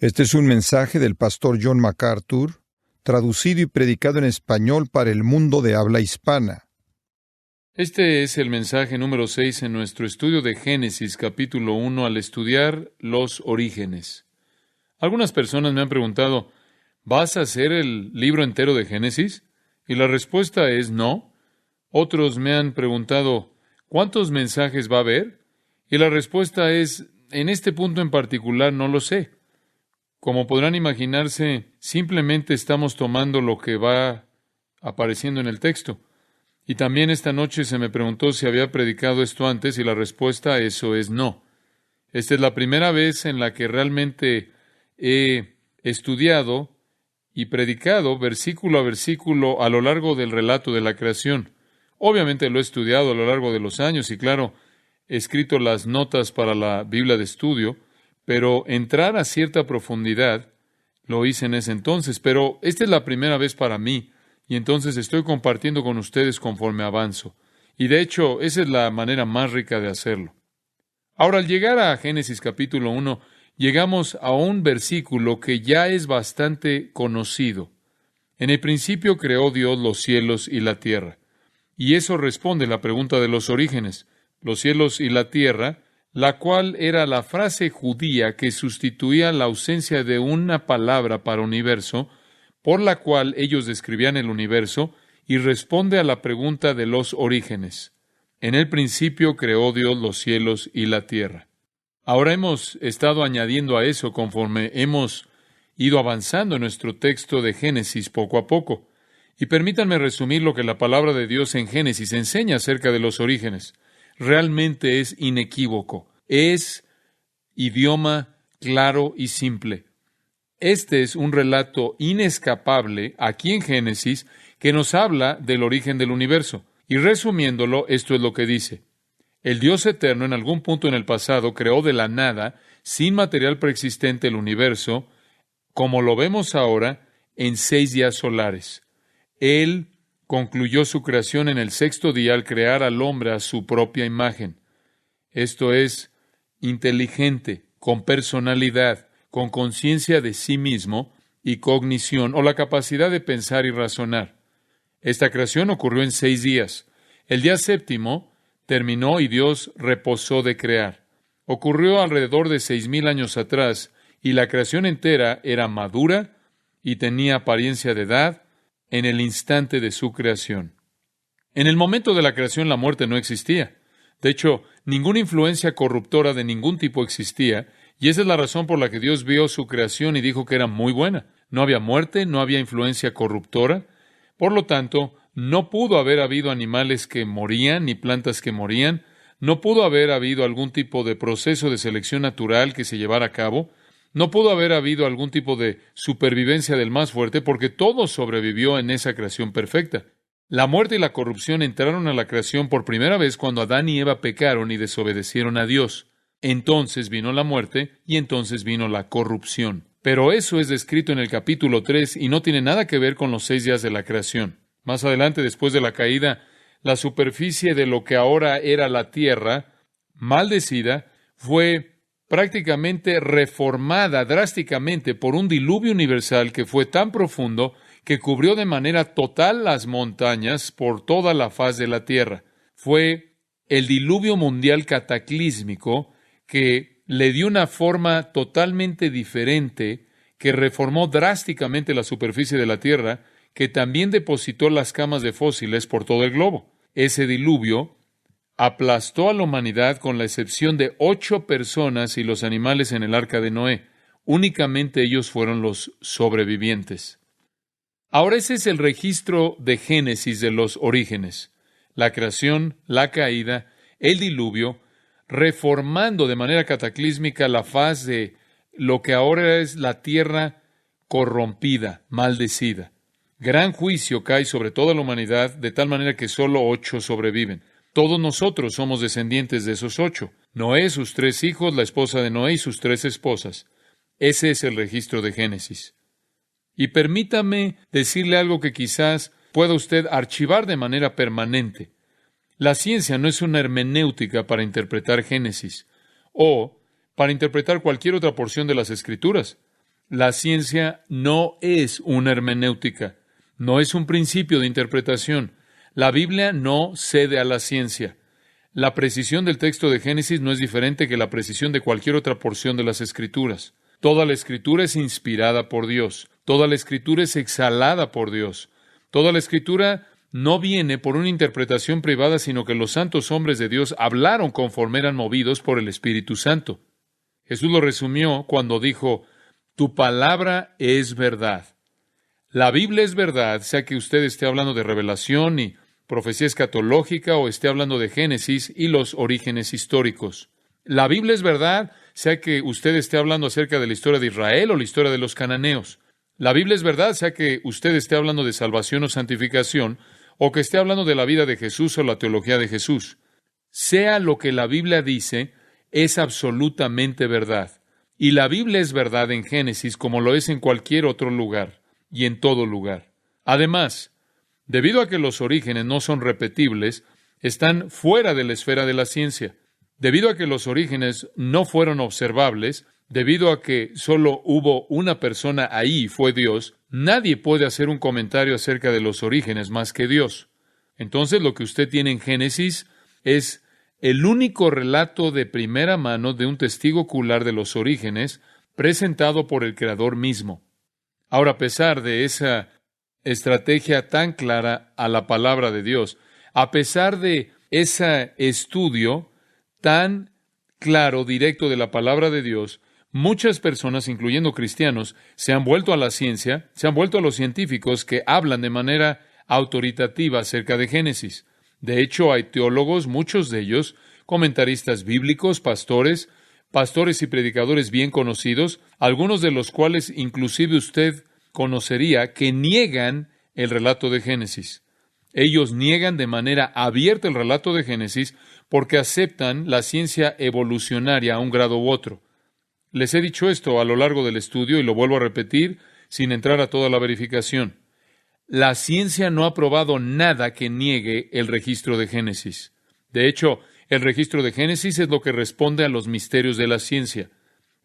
Este es un mensaje del pastor John MacArthur, traducido y predicado en español para el mundo de habla hispana. Este es el mensaje número 6 en nuestro estudio de Génesis capítulo 1 al estudiar los orígenes. Algunas personas me han preguntado, ¿vas a hacer el libro entero de Génesis? Y la respuesta es no. Otros me han preguntado, ¿cuántos mensajes va a haber? Y la respuesta es, en este punto en particular no lo sé. Como podrán imaginarse, simplemente estamos tomando lo que va apareciendo en el texto. Y también esta noche se me preguntó si había predicado esto antes y la respuesta a eso es no. Esta es la primera vez en la que realmente he estudiado y predicado versículo a versículo a lo largo del relato de la creación. Obviamente lo he estudiado a lo largo de los años y claro, he escrito las notas para la Biblia de estudio, pero entrar a cierta profundidad lo hice en ese entonces. Pero esta es la primera vez para mí y entonces estoy compartiendo con ustedes conforme avanzo. Y de hecho, esa es la manera más rica de hacerlo. Ahora, al llegar a Génesis capítulo 1, llegamos a un versículo que ya es bastante conocido. En el principio creó Dios los cielos y la tierra. Y eso responde a la pregunta de los orígenes. Los cielos y la tierra, la cual era la frase judía que sustituía la ausencia de una palabra para universo, por la cual ellos describían el universo, y responde a la pregunta de los orígenes. En el principio creó Dios los cielos y la tierra. Ahora hemos estado añadiendo a eso conforme hemos ido avanzando en nuestro texto de Génesis poco a poco. Y permítanme resumir lo que la palabra de Dios en Génesis enseña acerca de los orígenes. Realmente es inequívoco. Es idioma claro y simple. Este es un relato inescapable aquí en Génesis que nos habla del origen del universo. Y resumiéndolo, esto es lo que dice. El Dios eterno en algún punto en el pasado creó de la nada, sin material preexistente, el universo, como lo vemos ahora, en 6 días solares. Él concluyó su creación en el 6º día al crear al hombre a su propia imagen. Esto es inteligente, con personalidad, con conciencia de sí mismo y cognición, o la capacidad de pensar y razonar. Esta creación ocurrió en 6 días. El día 7º terminó y Dios reposó de crear. Ocurrió alrededor de 6,000 años atrás, y la creación entera era madura y tenía apariencia de edad en el instante de su creación. En el momento de la creación la muerte no existía. De hecho, ninguna influencia corruptora de ningún tipo existía, y esa es la razón por la que Dios vio su creación y dijo que era muy buena. No había muerte, no había influencia corruptora. Por lo tanto, no pudo haber habido animales que morían ni plantas que morían. No pudo haber habido algún tipo de proceso de selección natural que se llevara a cabo. No pudo haber habido algún tipo de supervivencia del más fuerte porque todo sobrevivió en esa creación perfecta. La muerte y la corrupción entraron a la creación por primera vez cuando Adán y Eva pecaron y desobedecieron a Dios. Entonces vino la muerte y entonces vino la corrupción. Pero eso es descrito en el capítulo 3 y no tiene nada que ver con los 6 días de la creación. Más adelante, después de la caída, la superficie de lo que ahora era la tierra, maldecida, fue prácticamente reformada drásticamente por un diluvio universal que fue tan profundo que cubrió de manera total las montañas por toda la faz de la tierra. Fue el diluvio mundial cataclísmico que le dio una forma totalmente diferente, que reformó drásticamente la superficie de la tierra, que también depositó las camas de fósiles por todo el globo. Ese diluvio aplastó a la humanidad con la excepción de 8 personas y los animales en el arca de Noé. Únicamente ellos fueron los sobrevivientes. Ahora ese es el registro de Génesis de los orígenes. La creación, la caída, el diluvio, reformando de manera cataclísmica la faz de lo que ahora es la tierra corrompida, maldecida. Gran juicio cae sobre toda la humanidad, de tal manera que solo 8 sobreviven. Todos nosotros somos descendientes de esos 8. Noé, sus 3 hijos, la esposa de Noé y sus 3 esposas. Ese es el registro de Génesis. Y permítame decirle algo que quizás pueda usted archivar de manera permanente. La ciencia no es una hermenéutica para interpretar Génesis o para interpretar cualquier otra porción de las Escrituras. La ciencia no es una hermenéutica, no es un principio de interpretación. La Biblia no cede a la ciencia. La precisión del texto de Génesis no es diferente que la precisión de cualquier otra porción de las Escrituras. Toda la Escritura es inspirada por Dios. Toda la Escritura es exhalada por Dios. Toda la Escritura no viene por una interpretación privada, sino que los santos hombres de Dios hablaron conforme eran movidos por el Espíritu Santo. Jesús lo resumió cuando dijo: tu palabra es verdad. La Biblia es verdad, sea que usted esté hablando de revelación y profecía escatológica o esté hablando de Génesis y los orígenes históricos. La Biblia es verdad, sea que usted esté hablando acerca de la historia de Israel o la historia de los cananeos. La Biblia es verdad, sea que usted esté hablando de salvación o santificación, o que esté hablando de la vida de Jesús o la teología de Jesús. Sea lo que la Biblia dice, es absolutamente verdad. Y la Biblia es verdad en Génesis como lo es en cualquier otro lugar y en todo lugar. Además, debido a que los orígenes no son repetibles, están fuera de la esfera de la ciencia. Debido a que los orígenes no fueron observables, debido a que solo hubo una persona ahí y fue Dios, nadie puede hacer un comentario acerca de los orígenes más que Dios. Entonces, lo que usted tiene en Génesis es el único relato de primera mano de un testigo ocular de los orígenes presentado por el Creador mismo. Ahora, a pesar de esa estrategia tan clara a la palabra de Dios, a pesar de ese estudio tan claro, directo de la palabra de Dios, muchas personas, incluyendo cristianos, se han vuelto a la ciencia, se han vuelto a los científicos que hablan de manera autoritativa acerca de Génesis. De hecho, hay teólogos, muchos de ellos, comentaristas bíblicos, pastores y predicadores bien conocidos, algunos de los cuales inclusive usted conocería, que niegan el relato de Génesis. Ellos niegan de manera abierta el relato de Génesis porque aceptan la ciencia evolucionaria a un grado u otro. Les he dicho esto a lo largo del estudio y lo vuelvo a repetir sin entrar a toda la verificación. La ciencia no ha probado nada que niegue el registro de Génesis. De hecho, el registro de Génesis es lo que responde a los misterios de la ciencia.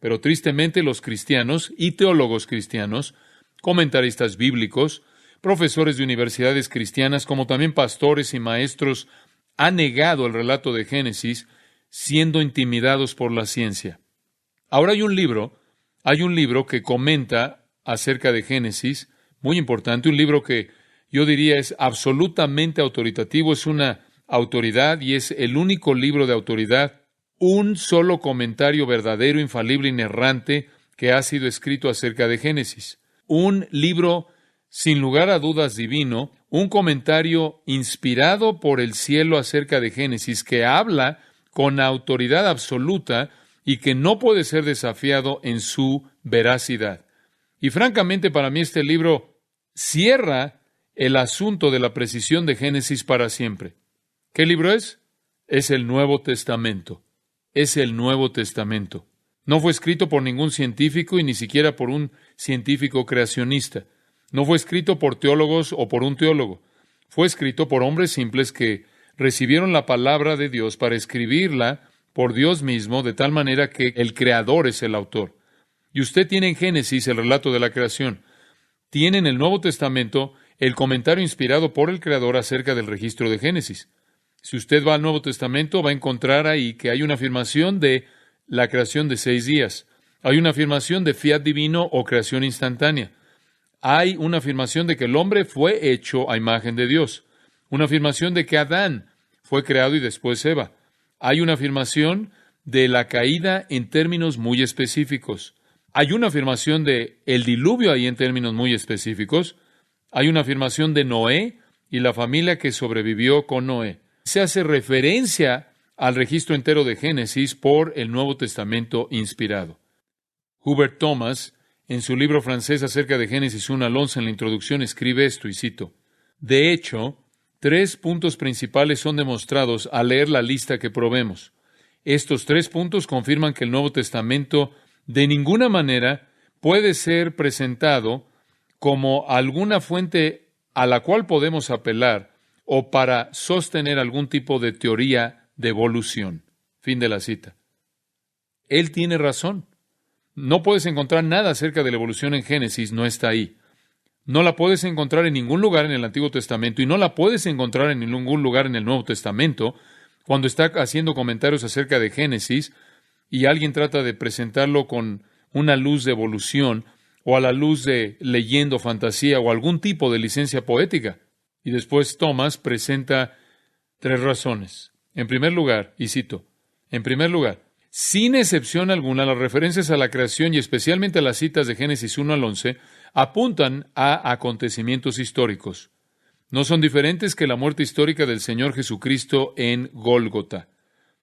Pero tristemente los cristianos y teólogos cristianos, comentaristas bíblicos, profesores de universidades cristianas, como también pastores y maestros, han negado el relato de Génesis siendo intimidados por la ciencia. Ahora hay un libro que comenta acerca de Génesis, muy importante, un libro que yo diría es absolutamente autoritativo, es una autoridad y es el único libro de autoridad, un solo comentario verdadero, infalible, inerrante que ha sido escrito acerca de Génesis. Un libro sin lugar a dudas divino, un comentario inspirado por el cielo acerca de Génesis que habla con autoridad absoluta y que no puede ser desafiado en su veracidad. Y francamente, para mí este libro cierra el asunto de la precisión de Génesis para siempre. ¿Qué libro es? Es el Nuevo Testamento. Es el Nuevo Testamento. No fue escrito por ningún científico y ni siquiera por un científico creacionista. No fue escrito por teólogos o por un teólogo. Fue escrito por hombres simples que recibieron la palabra de Dios para escribirla por Dios mismo, de tal manera que el Creador es el autor. Y usted tiene en Génesis el relato de la creación. Tiene en el Nuevo Testamento el comentario inspirado por el Creador acerca del registro de Génesis. Si usted va al Nuevo Testamento, va a encontrar ahí que hay una afirmación de la creación de 6 días. Hay una afirmación de fiat divino o creación instantánea. Hay una afirmación de que el hombre fue hecho a imagen de Dios. Una afirmación de que Adán fue creado y después Eva. Hay una afirmación de la caída en términos muy específicos. Hay una afirmación de el diluvio ahí en términos muy específicos. Hay una afirmación de Noé y la familia que sobrevivió con Noé. Se hace referencia al registro entero de Génesis por el Nuevo Testamento inspirado. Hubert Thomas, en su libro francés acerca de Génesis 1 al 11, en la introducción, escribe esto, y cito: de hecho, 3 puntos principales son demostrados al leer la lista que probemos. Estos 3 puntos confirman que el Nuevo Testamento de ninguna manera puede ser presentado como alguna fuente a la cual podemos apelar o para sostener algún tipo de teoría de evolución. Fin de la cita. Él tiene razón. No puedes encontrar nada acerca de la evolución en Génesis, no está ahí. No la puedes encontrar en ningún lugar en el Antiguo Testamento y no la puedes encontrar en ningún lugar en el Nuevo Testamento. Cuando está haciendo comentarios acerca de Génesis y alguien trata de presentarlo con una luz de evolución o a la luz de leyendo fantasía o algún tipo de licencia poética. Y después Thomas presenta 3 razones. En primer lugar, y cito, en primer lugar, sin excepción alguna, las referencias a la creación y especialmente a las citas de Génesis 1 al 11 apuntan a acontecimientos históricos. No son diferentes que la muerte histórica del Señor Jesucristo en Gólgota.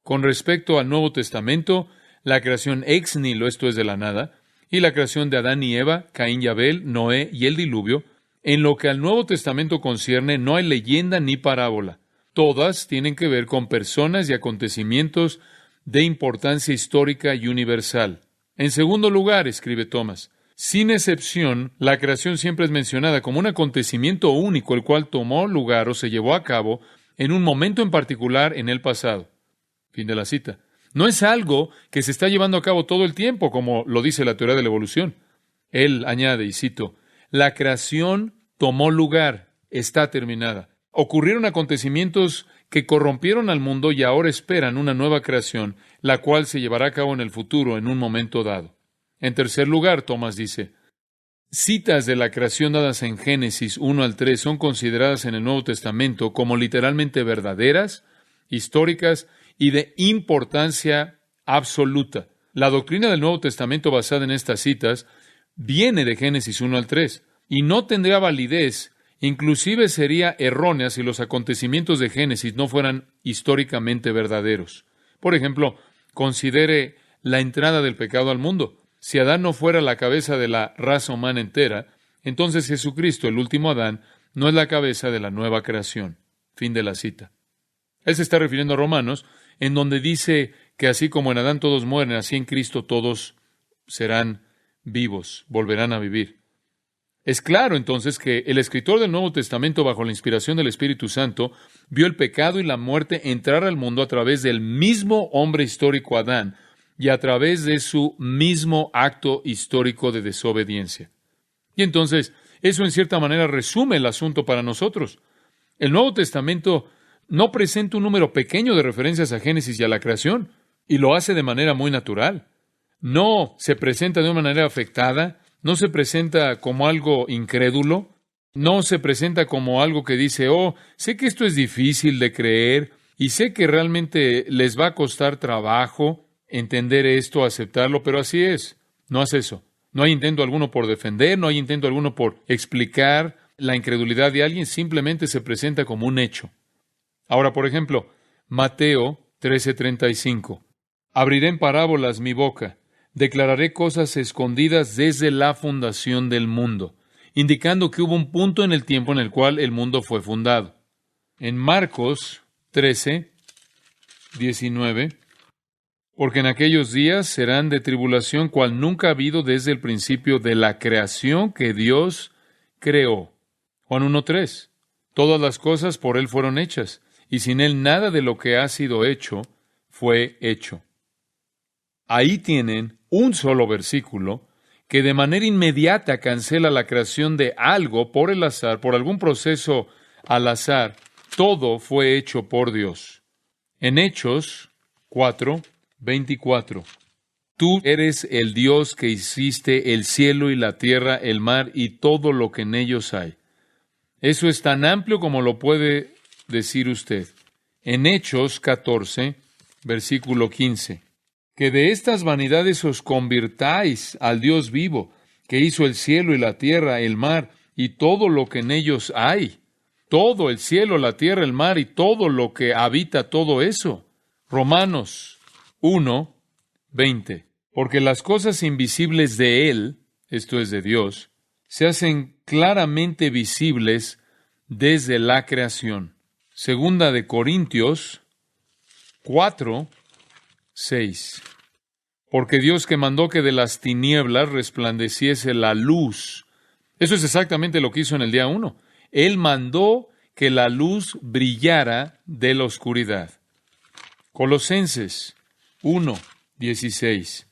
Con respecto al Nuevo Testamento, la creación ex nihilo, esto es de la nada, y la creación de Adán y Eva, Caín y Abel, Noé y el diluvio, en lo que al Nuevo Testamento concierne, no hay leyenda ni parábola. Todas tienen que ver con personas y acontecimientos de importancia histórica y universal. En segundo lugar, escribe Thomas, sin excepción, la creación siempre es mencionada como un acontecimiento único, el cual tomó lugar o se llevó a cabo en un momento en particular en el pasado. Fin de la cita. No es algo que se está llevando a cabo todo el tiempo, como lo dice la teoría de la evolución. Él añade, y cito, la creación tomó lugar, está terminada. Ocurrieron acontecimientos que corrompieron al mundo y ahora esperan una nueva creación, la cual se llevará a cabo en el futuro en un momento dado. En tercer lugar, Thomas dice, citas de la creación dadas en Génesis 1 al 3 son consideradas en el Nuevo Testamento como literalmente verdaderas, históricas y de importancia absoluta. La doctrina del Nuevo Testamento basada en estas citas viene de Génesis 1 al 3 y no tendría validez, inclusive sería errónea si los acontecimientos de Génesis no fueran históricamente verdaderos. Por ejemplo, considere la entrada del pecado al mundo. Si Adán no fuera la cabeza de la raza humana entera, entonces Jesucristo, el último Adán, no es la cabeza de la nueva creación. Fin de la cita. Él se está refiriendo a Romanos, en donde dice que así como en Adán todos mueren, así en Cristo todos serán vivos, volverán a vivir. Es claro entonces que el escritor del Nuevo Testamento, bajo la inspiración del Espíritu Santo, vio el pecado y la muerte entrar al mundo a través del mismo hombre histórico Adán, y a través de su mismo acto histórico de desobediencia. Y entonces, eso en cierta manera resume el asunto para nosotros. El Nuevo Testamento no presenta un número pequeño de referencias a Génesis y a la creación, y lo hace de manera muy natural. No se presenta de una manera afectada, no se presenta como algo incrédulo, no se presenta como algo que dice, oh, sé que esto es difícil de creer, y sé que realmente les va a costar trabajo entender esto, aceptarlo, pero así es. No hace eso. No hay intento alguno por defender, no hay intento alguno por explicar la incredulidad de alguien, simplemente se presenta como un hecho. Ahora, por ejemplo, Mateo 13:35. Abriré en parábolas mi boca, declararé cosas escondidas desde la fundación del mundo, indicando que hubo un punto en el tiempo en el cual el mundo fue fundado. En Marcos 13:19. Porque en aquellos días serán de tribulación cual nunca ha habido desde el principio de la creación que Dios creó. Juan 1:3. Todas las cosas por Él fueron hechas, y sin Él nada de lo que ha sido hecho fue hecho. Ahí tienen un solo versículo que de manera inmediata cancela la creación de algo por el azar, por algún proceso al azar. Todo fue hecho por Dios. En Hechos 4:24. Tú eres el Dios que hiciste el cielo y la tierra, el mar y todo lo que en ellos hay. Eso es tan amplio como lo puede decir usted. En Hechos 14, versículo 15. Que de estas vanidades os convirtáis al Dios vivo, que hizo el cielo y la tierra, el mar y todo lo que en ellos hay. Todo, el cielo, la tierra, el mar y todo lo que habita todo eso. Romanos 1:20. Porque las cosas invisibles de Él, esto es de Dios, se hacen claramente visibles desde la creación. Segunda de Corintios 4:6. Porque Dios que mandó que de las tinieblas resplandeciese la luz. Eso es exactamente lo que hizo en el día 1. Él mandó que la luz brillara de la oscuridad. Colosenses 1:16.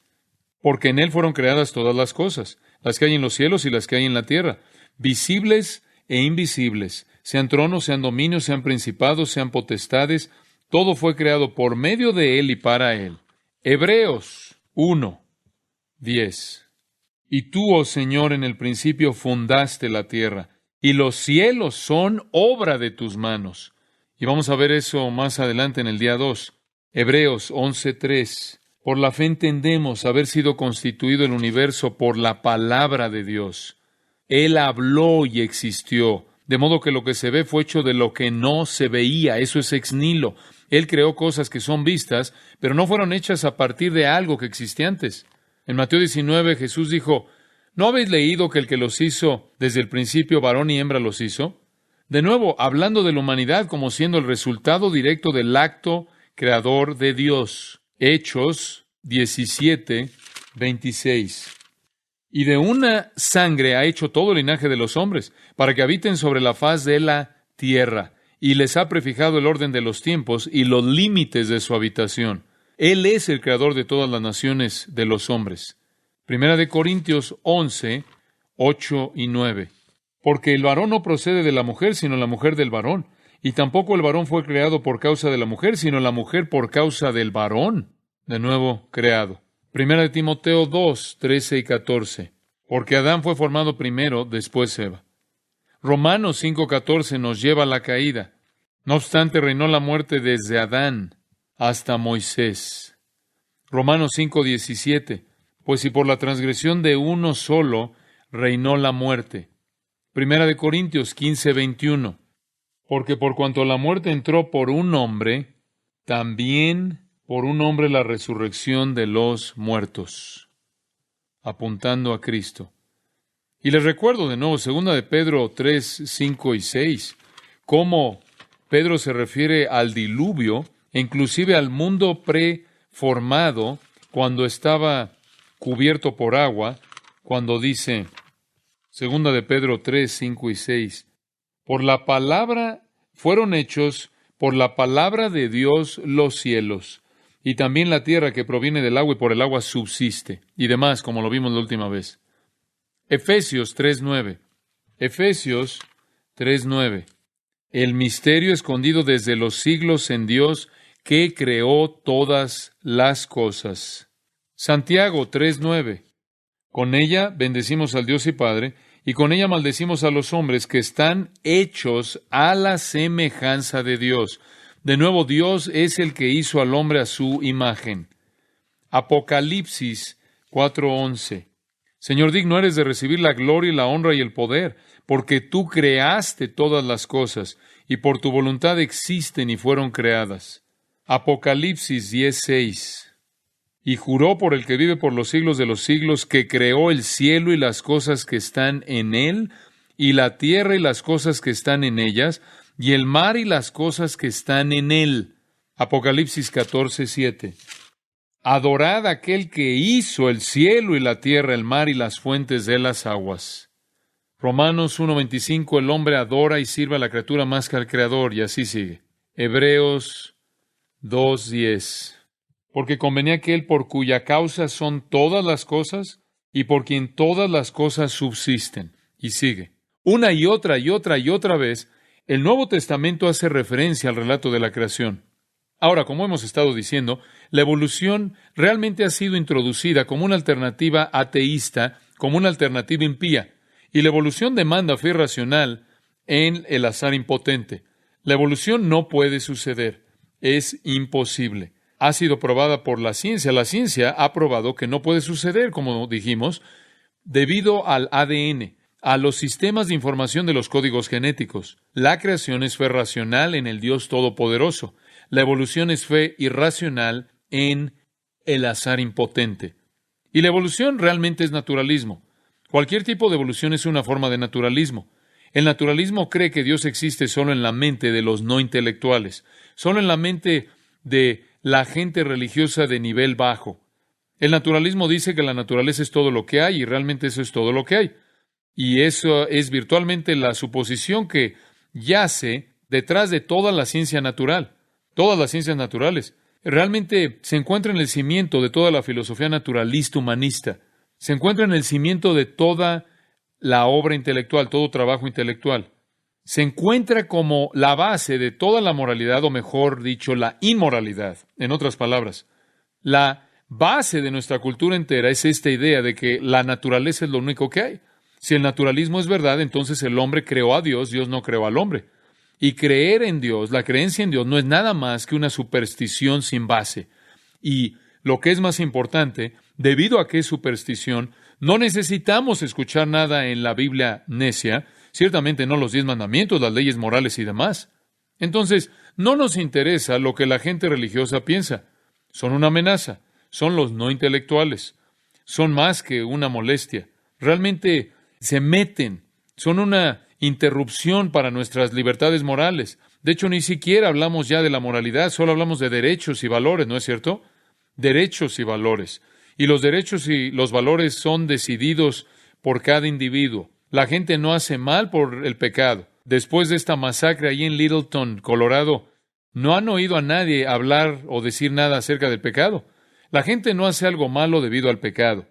porque en Él fueron creadas todas las cosas, las que hay en los cielos y las que hay en la tierra, visibles e invisibles, sean tronos, sean dominios, sean principados, sean potestades, todo fue creado por medio de Él y para Él. Hebreos 1:10. Y tú, oh Señor, en el principio fundaste la tierra, y los cielos son obra de tus manos. Y vamos a ver eso más adelante en el día 2. Hebreos 11:3. Por la fe entendemos haber sido constituido el universo por la palabra de Dios. Él habló y existió, de modo que lo que se ve fue hecho de lo que no se veía. Eso es ex nihilo. Él creó cosas que son vistas, pero no fueron hechas a partir de algo que existía antes. En Mateo 19, Jesús dijo, ¿no habéis leído que el que los hizo desde el principio, varón y hembra los hizo? De nuevo, hablando de la humanidad como siendo el resultado directo del acto creador de Dios. Hechos 17:26. Y de una sangre ha hecho todo el linaje de los hombres, para que habiten sobre la faz de la tierra, y les ha prefijado el orden de los tiempos y los límites de su habitación. Él es el creador de todas las naciones de los hombres. Primera de Corintios 11:8 y 9. Porque el varón no procede de la mujer, sino la mujer del varón. Y tampoco el varón fue creado por causa de la mujer, sino la mujer por causa del varón. De nuevo creado. Primera de Timoteo 2:13 y 14. Porque Adán fue formado primero, después Eva. Romanos 5:14 nos lleva a la caída. No obstante, reinó la muerte desde Adán hasta Moisés. Romanos 5:17. Pues si por la transgresión de uno solo reinó la muerte. Primera de Corintios 15:21. Porque por cuanto la muerte entró por un hombre, también por un hombre la resurrección de los muertos. Apuntando a Cristo. Y les recuerdo de nuevo, 2 de Pedro 3:5 y 6, cómo Pedro se refiere al diluvio, e inclusive al mundo preformado, cuando estaba cubierto por agua, cuando dice, 2 de Pedro 3:5 y 6, por la palabra fueron hechos, por la palabra de Dios los cielos, y también la tierra que proviene del agua y por el agua subsiste, y demás, como lo vimos la última vez. Efesios 3:9. Efesios 3:9. El misterio escondido desde los siglos en Dios, que creó todas las cosas. Santiago 3:9. Con ella bendecimos al Dios y Padre, y con ella maldecimos a los hombres que están hechos a la semejanza de Dios. De nuevo, Dios es el que hizo al hombre a su imagen. Apocalipsis 4:11. Señor, digno eres de recibir la gloria y la honra y el poder, porque tú creaste todas las cosas, y por tu voluntad existen y fueron creadas. Apocalipsis 10:6. Y juró por el que vive por los siglos de los siglos, que creó el cielo y las cosas que están en él, y la tierra y las cosas que están en ellas, y el mar y las cosas que están en él. Apocalipsis 14:7. Adorad a aquel que hizo el cielo y la tierra, el mar y las fuentes de las aguas. Romanos 1:25, el hombre adora y sirve a la criatura más que al Creador, y así sigue. Hebreos 2:10. Porque convenía que Él, por cuya causa son todas las cosas, y por quien todas las cosas subsisten. Y sigue. Una y otra y otra y otra vez, el Nuevo Testamento hace referencia al relato de la creación. Ahora, como hemos estado diciendo, la evolución realmente ha sido introducida como una alternativa ateísta, como una alternativa impía. Y la evolución demanda fe racional en el azar impotente. La evolución no puede suceder. Es imposible. Ha sido probada por la ciencia. La ciencia ha probado que no puede suceder, como dijimos, debido al ADN, a los sistemas de información de los códigos genéticos. La creación es fe racional en el Dios Todopoderoso. La evolución es fe irracional en el azar impotente. Y la evolución realmente es naturalismo. Cualquier tipo de evolución es una forma de naturalismo. El naturalismo cree que Dios existe solo en la mente de los no intelectuales, solo en la mente de la gente religiosa de nivel bajo. El naturalismo dice que la naturaleza es todo lo que hay, y realmente eso es todo lo que hay. Y eso es virtualmente la suposición que yace detrás de toda la ciencia natural. Todas las ciencias naturales. realmente se encuentra en el cimiento de toda la filosofía naturalista humanista. Se encuentra en el cimiento de toda la obra intelectual, todo trabajo intelectual. Se encuentra como la base de toda la moralidad, o mejor dicho, la inmoralidad. En otras palabras, la base de nuestra cultura entera es esta idea de que la naturaleza es lo único que hay. Si el naturalismo es verdad, entonces el hombre creó a Dios, Dios no creó al hombre. Y creer en Dios, la creencia en Dios, no es nada más que una superstición sin base. Y lo que es más importante, debido a que es superstición, no necesitamos escuchar nada en la Biblia necia, ciertamente no los 10 mandamientos, las leyes morales y demás. Entonces, no nos interesa lo que la gente religiosa piensa. Son una amenaza, son los no intelectuales, son más que una molestia. Realmente se meten, son una interrupción para nuestras libertades morales. De hecho, ni siquiera hablamos ya de la moralidad, solo hablamos de derechos y valores, ¿no es cierto? Derechos y valores. Y los derechos y los valores son decididos por cada individuo. La gente no hace mal por el pecado. Después de esta masacre allí en Littleton, Colorado, no han oído a nadie hablar o decir nada acerca del pecado. La gente no hace algo malo debido al pecado.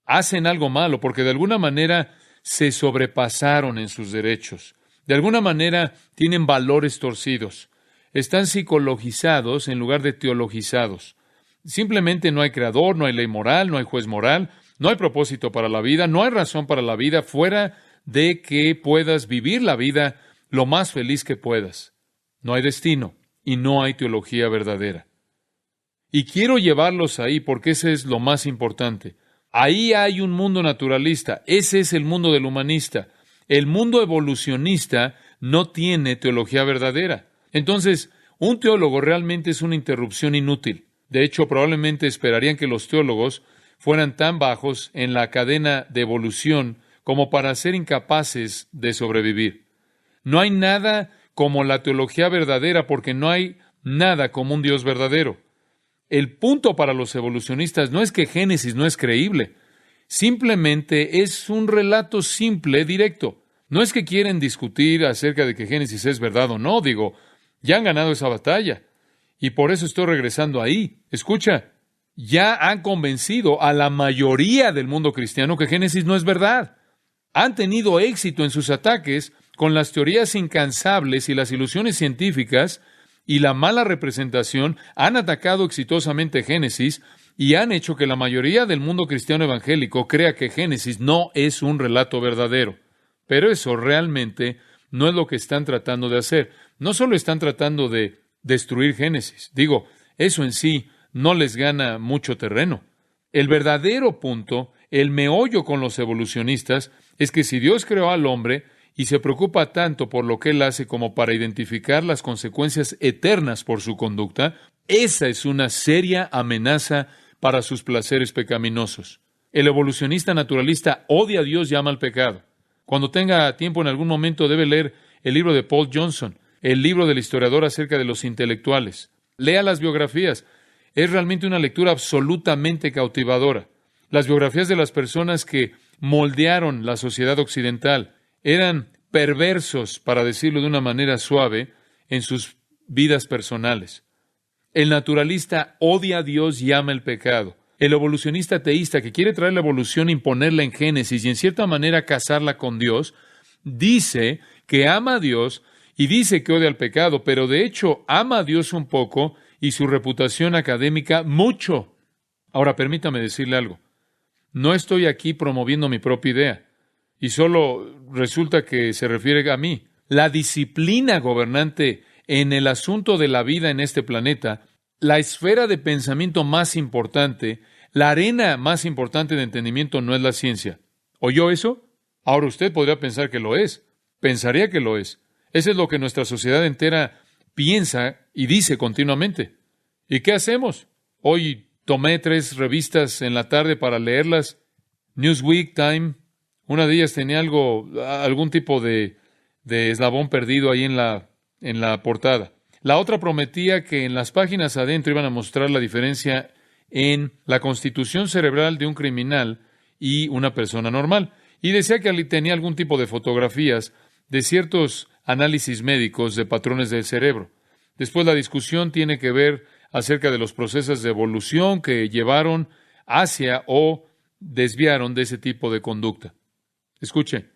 Hacen algo malo porque de alguna manera se sobrepasaron en sus derechos. De alguna manera tienen valores torcidos. Están psicologizados en lugar de teologizados. Simplemente no hay creador, no hay ley moral, no hay juez moral, no hay propósito para la vida, no hay razón para la vida fuera de que puedas vivir la vida lo más feliz que puedas. No hay destino y no hay teología verdadera. Y quiero llevarlos ahí porque ese es lo más importante. Ahí hay un mundo naturalista. Ese es el mundo del humanista. El mundo evolucionista no tiene teología verdadera. Entonces, un teólogo realmente es una interrupción inútil. De hecho, probablemente esperarían que los teólogos fueran tan bajos en la cadena de evolución como para ser incapaces de sobrevivir. No hay nada como la teología verdadera porque no hay nada como un Dios verdadero. El punto para los evolucionistas no es que Génesis no es creíble. Simplemente es un relato simple, directo. No es que quieren discutir acerca de que Génesis es verdad o no. Digo, ya han ganado esa batalla. Y por eso estoy regresando ahí. Escucha, ya han convencido a la mayoría del mundo cristiano que Génesis no es verdad. Han tenido éxito en sus ataques con las teorías incansables y las ilusiones científicas y la mala representación. Han atacado exitosamente Génesis y han hecho que la mayoría del mundo cristiano evangélico crea que Génesis no es un relato verdadero. Pero eso realmente no es lo que están tratando de hacer. No solo están tratando de destruir Génesis. Digo, eso en sí no les gana mucho terreno. El verdadero punto, el meollo con los evolucionistas, es que si Dios creó al hombre y se preocupa tanto por lo que él hace como para identificar las consecuencias eternas por su conducta, esa es una seria amenaza para sus placeres pecaminosos. El evolucionista naturalista odia a Dios y ama al pecado. Cuando tenga tiempo en algún momento debe leer el libro de Paul Johnson, el libro del historiador acerca de los intelectuales. Lea las biografías. Es realmente una lectura absolutamente cautivadora. Las biografías de las personas que moldearon la sociedad occidental eran perversos, para decirlo de una manera suave, en sus vidas personales. El naturalista odia a Dios y ama el pecado. El evolucionista ateísta que quiere traer la evolución e imponerla en Génesis y en cierta manera casarla con Dios, dice que ama a Dios y dice que odia al pecado, pero de hecho ama a Dios un poco y su reputación académica mucho. Ahora, permítame decirle algo. No estoy aquí promoviendo mi propia idea, y solo resulta que se refiere a mí. La disciplina gobernante en el asunto de la vida en este planeta, la esfera de pensamiento más importante, la arena más importante de entendimiento no es la ciencia. ¿Oyó eso? Ahora usted podría pensar que lo es. Pensaría que lo es. Eso es lo que nuestra sociedad entera piensa y dice continuamente. ¿Y qué hacemos? Hoy tomé 3 revistas en la tarde para leerlas. Newsweek, Time. Una de ellas tenía algún tipo de eslabón perdido ahí en la portada. La otra prometía que en las páginas adentro iban a mostrar la diferencia en la constitución cerebral de un criminal y una persona normal. Y decía que tenía algún tipo de fotografías de ciertos análisis médicos de patrones del cerebro. Después la discusión tiene que ver acerca de los procesos de evolución que llevaron hacia o desviaron de ese tipo de conducta. Escuche,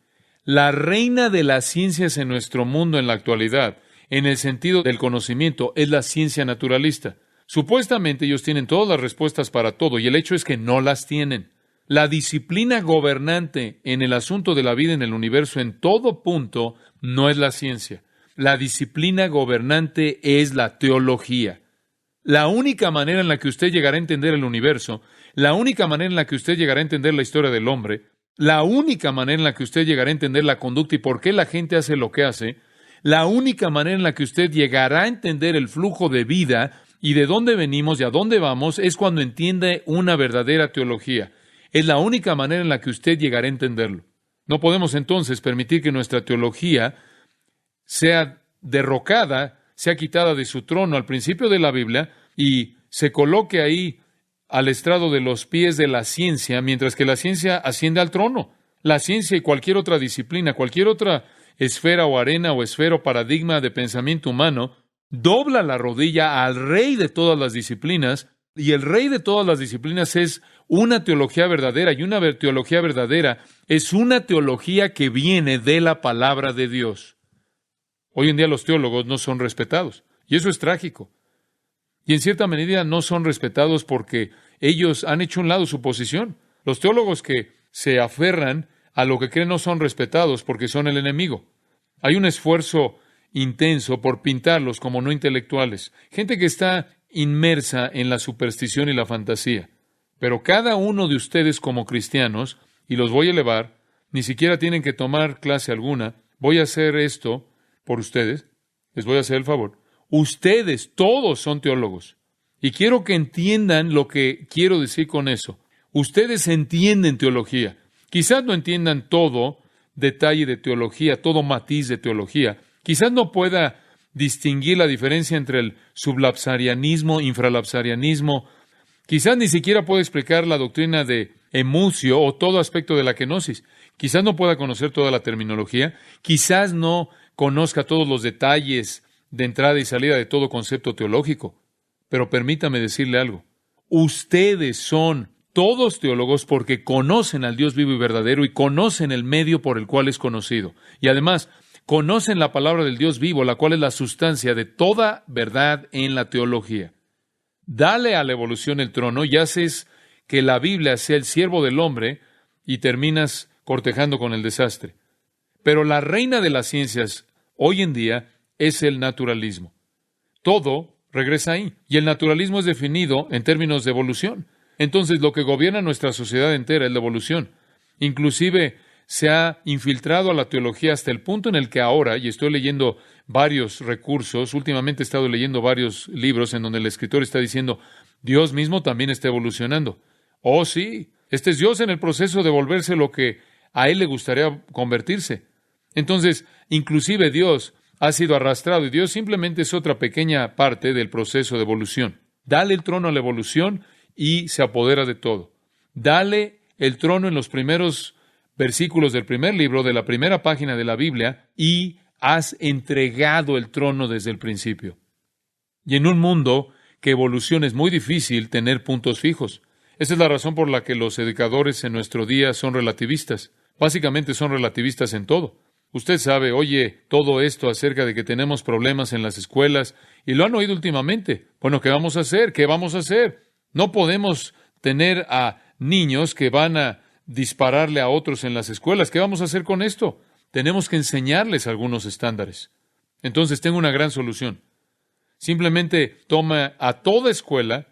la reina de las ciencias en nuestro mundo en la actualidad, en el sentido del conocimiento, es la ciencia naturalista. Supuestamente ellos tienen todas las respuestas para todo, y el hecho es que no las tienen. La disciplina gobernante en el asunto de la vida en el universo en todo punto no es la ciencia. La disciplina gobernante es la teología. La única manera en la que usted llegará a entender el universo, la única manera en la que usted llegará a entender la historia del hombre, la única manera en la que usted llegará a entender la conducta y por qué la gente hace lo que hace, la única manera en la que usted llegará a entender el flujo de vida y de dónde venimos y a dónde vamos es cuando entiende una verdadera teología. Es la única manera en la que usted llegará a entenderlo. No podemos entonces permitir que nuestra teología sea derrocada, sea quitada de su trono al principio de la Biblia y se coloque ahí al estrado de los pies de la ciencia, mientras que la ciencia asciende al trono. La ciencia y cualquier otra disciplina, cualquier otra esfera o arena o esfera o paradigma de pensamiento humano, dobla la rodilla al rey de todas las disciplinas, y el rey de todas las disciplinas es una teología verdadera, y una teología verdadera es una teología que viene de la palabra de Dios. Hoy en día los teólogos no son respetados, y eso es trágico. Y en cierta medida no son respetados porque ellos han hecho a un lado su posición. Los teólogos que se aferran a lo que creen no son respetados porque son el enemigo. Hay un esfuerzo intenso por pintarlos como no intelectuales, gente que está inmersa en la superstición y la fantasía. Pero cada uno de ustedes como cristianos, y los voy a elevar, ni siquiera tienen que tomar clase alguna, voy a hacer esto por ustedes, les voy a hacer el favor. Ustedes todos son teólogos. Y quiero que entiendan lo que quiero decir con eso. Ustedes entienden teología. Quizás no entiendan todo detalle de teología, todo matiz de teología. Quizás no pueda distinguir la diferencia entre el sublapsarianismo, infralapsarianismo. Quizás ni siquiera pueda explicar la doctrina de emucio o todo aspecto de la kenosis. Quizás no pueda conocer toda la terminología. Quizás no conozca todos los detalles de entrada y salida de todo concepto teológico. Pero permítame decirle algo. Ustedes son todos teólogos porque conocen al Dios vivo y verdadero y conocen el medio por el cual es conocido. Y además, conocen la palabra del Dios vivo, la cual es la sustancia de toda verdad en la teología. Dale a la evolución el trono y haces que la Biblia sea el siervo del hombre y terminas cortejando con el desastre. Pero la reina de las ciencias hoy en día es el naturalismo. Todo regresa ahí. Y el naturalismo es definido en términos de evolución. Entonces, lo que gobierna nuestra sociedad entera es la evolución. Inclusive, se ha infiltrado a la teología hasta el punto en el que ahora, y estoy leyendo varios recursos, últimamente he estado leyendo varios libros en donde el escritor está diciendo, Dios mismo también está evolucionando. Oh, sí, este es Dios en el proceso de volverse lo que a Él le gustaría convertirse. Entonces, inclusive Dios ha sido arrastrado y Dios simplemente es otra pequeña parte del proceso de evolución. Dale el trono a la evolución y se apodera de todo. Dale el trono en los primeros versículos del primer libro, de la primera página de la Biblia, y has entregado el trono desde el principio. Y en un mundo que evoluciona es muy difícil tener puntos fijos. Esa es la razón por la que los educadores en nuestro día son relativistas. Básicamente son relativistas en todo. Usted sabe, oye todo esto acerca de que tenemos problemas en las escuelas, y lo han oído últimamente. Bueno, ¿qué vamos a hacer? ¿Qué vamos a hacer? No podemos tener a niños que van a dispararle a otros en las escuelas. ¿Qué vamos a hacer con esto? Tenemos que enseñarles algunos estándares. Entonces tengo una gran solución. Simplemente toma a toda escuela,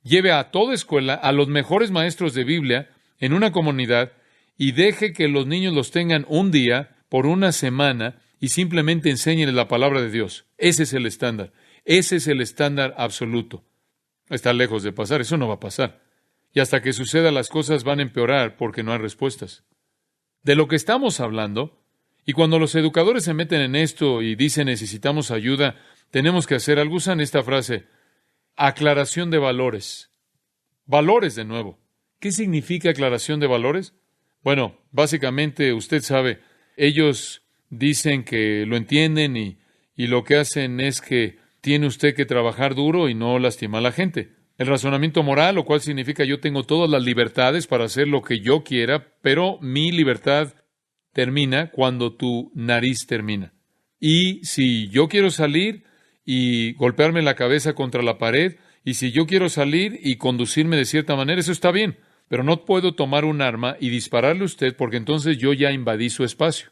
lleve a toda escuela a los mejores maestros de Biblia en una comunidad y deje que los niños los tengan un día por una semana y simplemente enséñenles la palabra de Dios. Ese es el estándar. Ese es el estándar absoluto. Está lejos de pasar. Eso no va a pasar. Y hasta que suceda, las cosas van a empeorar porque no hay respuestas. De lo que estamos hablando, y cuando los educadores se meten en esto y dicen necesitamos ayuda, tenemos que hacer algo, usan esta frase, aclaración de valores. Valores de nuevo. ¿Qué significa aclaración de valores? Bueno, básicamente usted sabe, ellos dicen que lo entienden y lo que hacen es que tiene usted que trabajar duro y no lastimar a la gente. El razonamiento moral, lo cual significa yo tengo todas las libertades para hacer lo que yo quiera, pero mi libertad termina cuando tu nariz termina. Y si yo quiero salir y golpearme la cabeza contra la pared, y si yo quiero salir y conducirme de cierta manera, eso está bien, pero no puedo tomar un arma y dispararle a usted porque entonces yo ya invadí su espacio.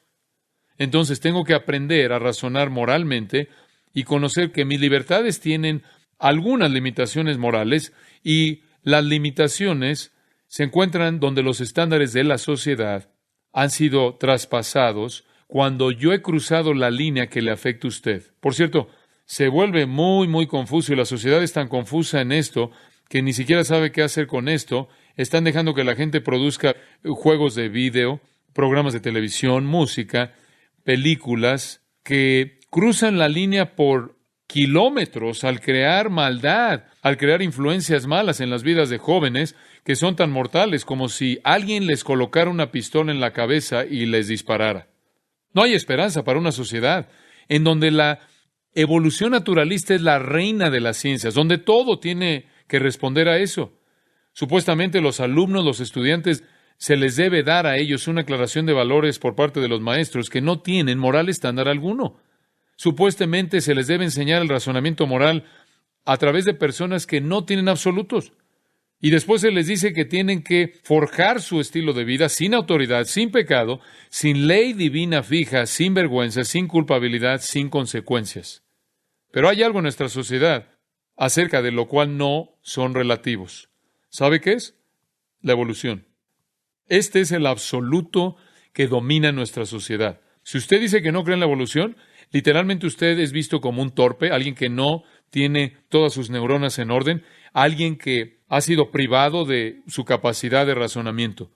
Entonces tengo que aprender a razonar moralmente y conocer que mis libertades tienen algunas limitaciones morales y las limitaciones se encuentran donde los estándares de la sociedad han sido traspasados cuando yo he cruzado la línea que le afecta a usted. Por cierto, se vuelve muy confuso y la sociedad es tan confusa en esto que ni siquiera sabe qué hacer con esto. Están dejando que la gente produzca juegos de video, programas de televisión, música, películas que cruzan la línea por kilómetros al crear maldad, al crear influencias malas en las vidas de jóvenes que son tan mortales como si alguien les colocara una pistola en la cabeza y les disparara. No hay esperanza para una sociedad en donde la evolución naturalista es la reina de las ciencias, donde todo tiene que responder a eso. Supuestamente los alumnos, los estudiantes, se les debe dar a ellos una aclaración de valores por parte de los maestros que no tienen moral estándar alguno. Supuestamente se les debe enseñar el razonamiento moral a través de personas que no tienen absolutos. Y después se les dice que tienen que forjar su estilo de vida sin autoridad, sin pecado, sin ley divina fija, sin vergüenza, sin culpabilidad, sin consecuencias. Pero hay algo en nuestra sociedad acerca de lo cual no son relativos. ¿Sabe qué es? La evolución. Este es el absoluto que domina nuestra sociedad. Si usted dice que no cree en la evolución, literalmente usted es visto como un torpe, alguien que no tiene todas sus neuronas en orden, alguien que ha sido privado de su capacidad de razonamiento.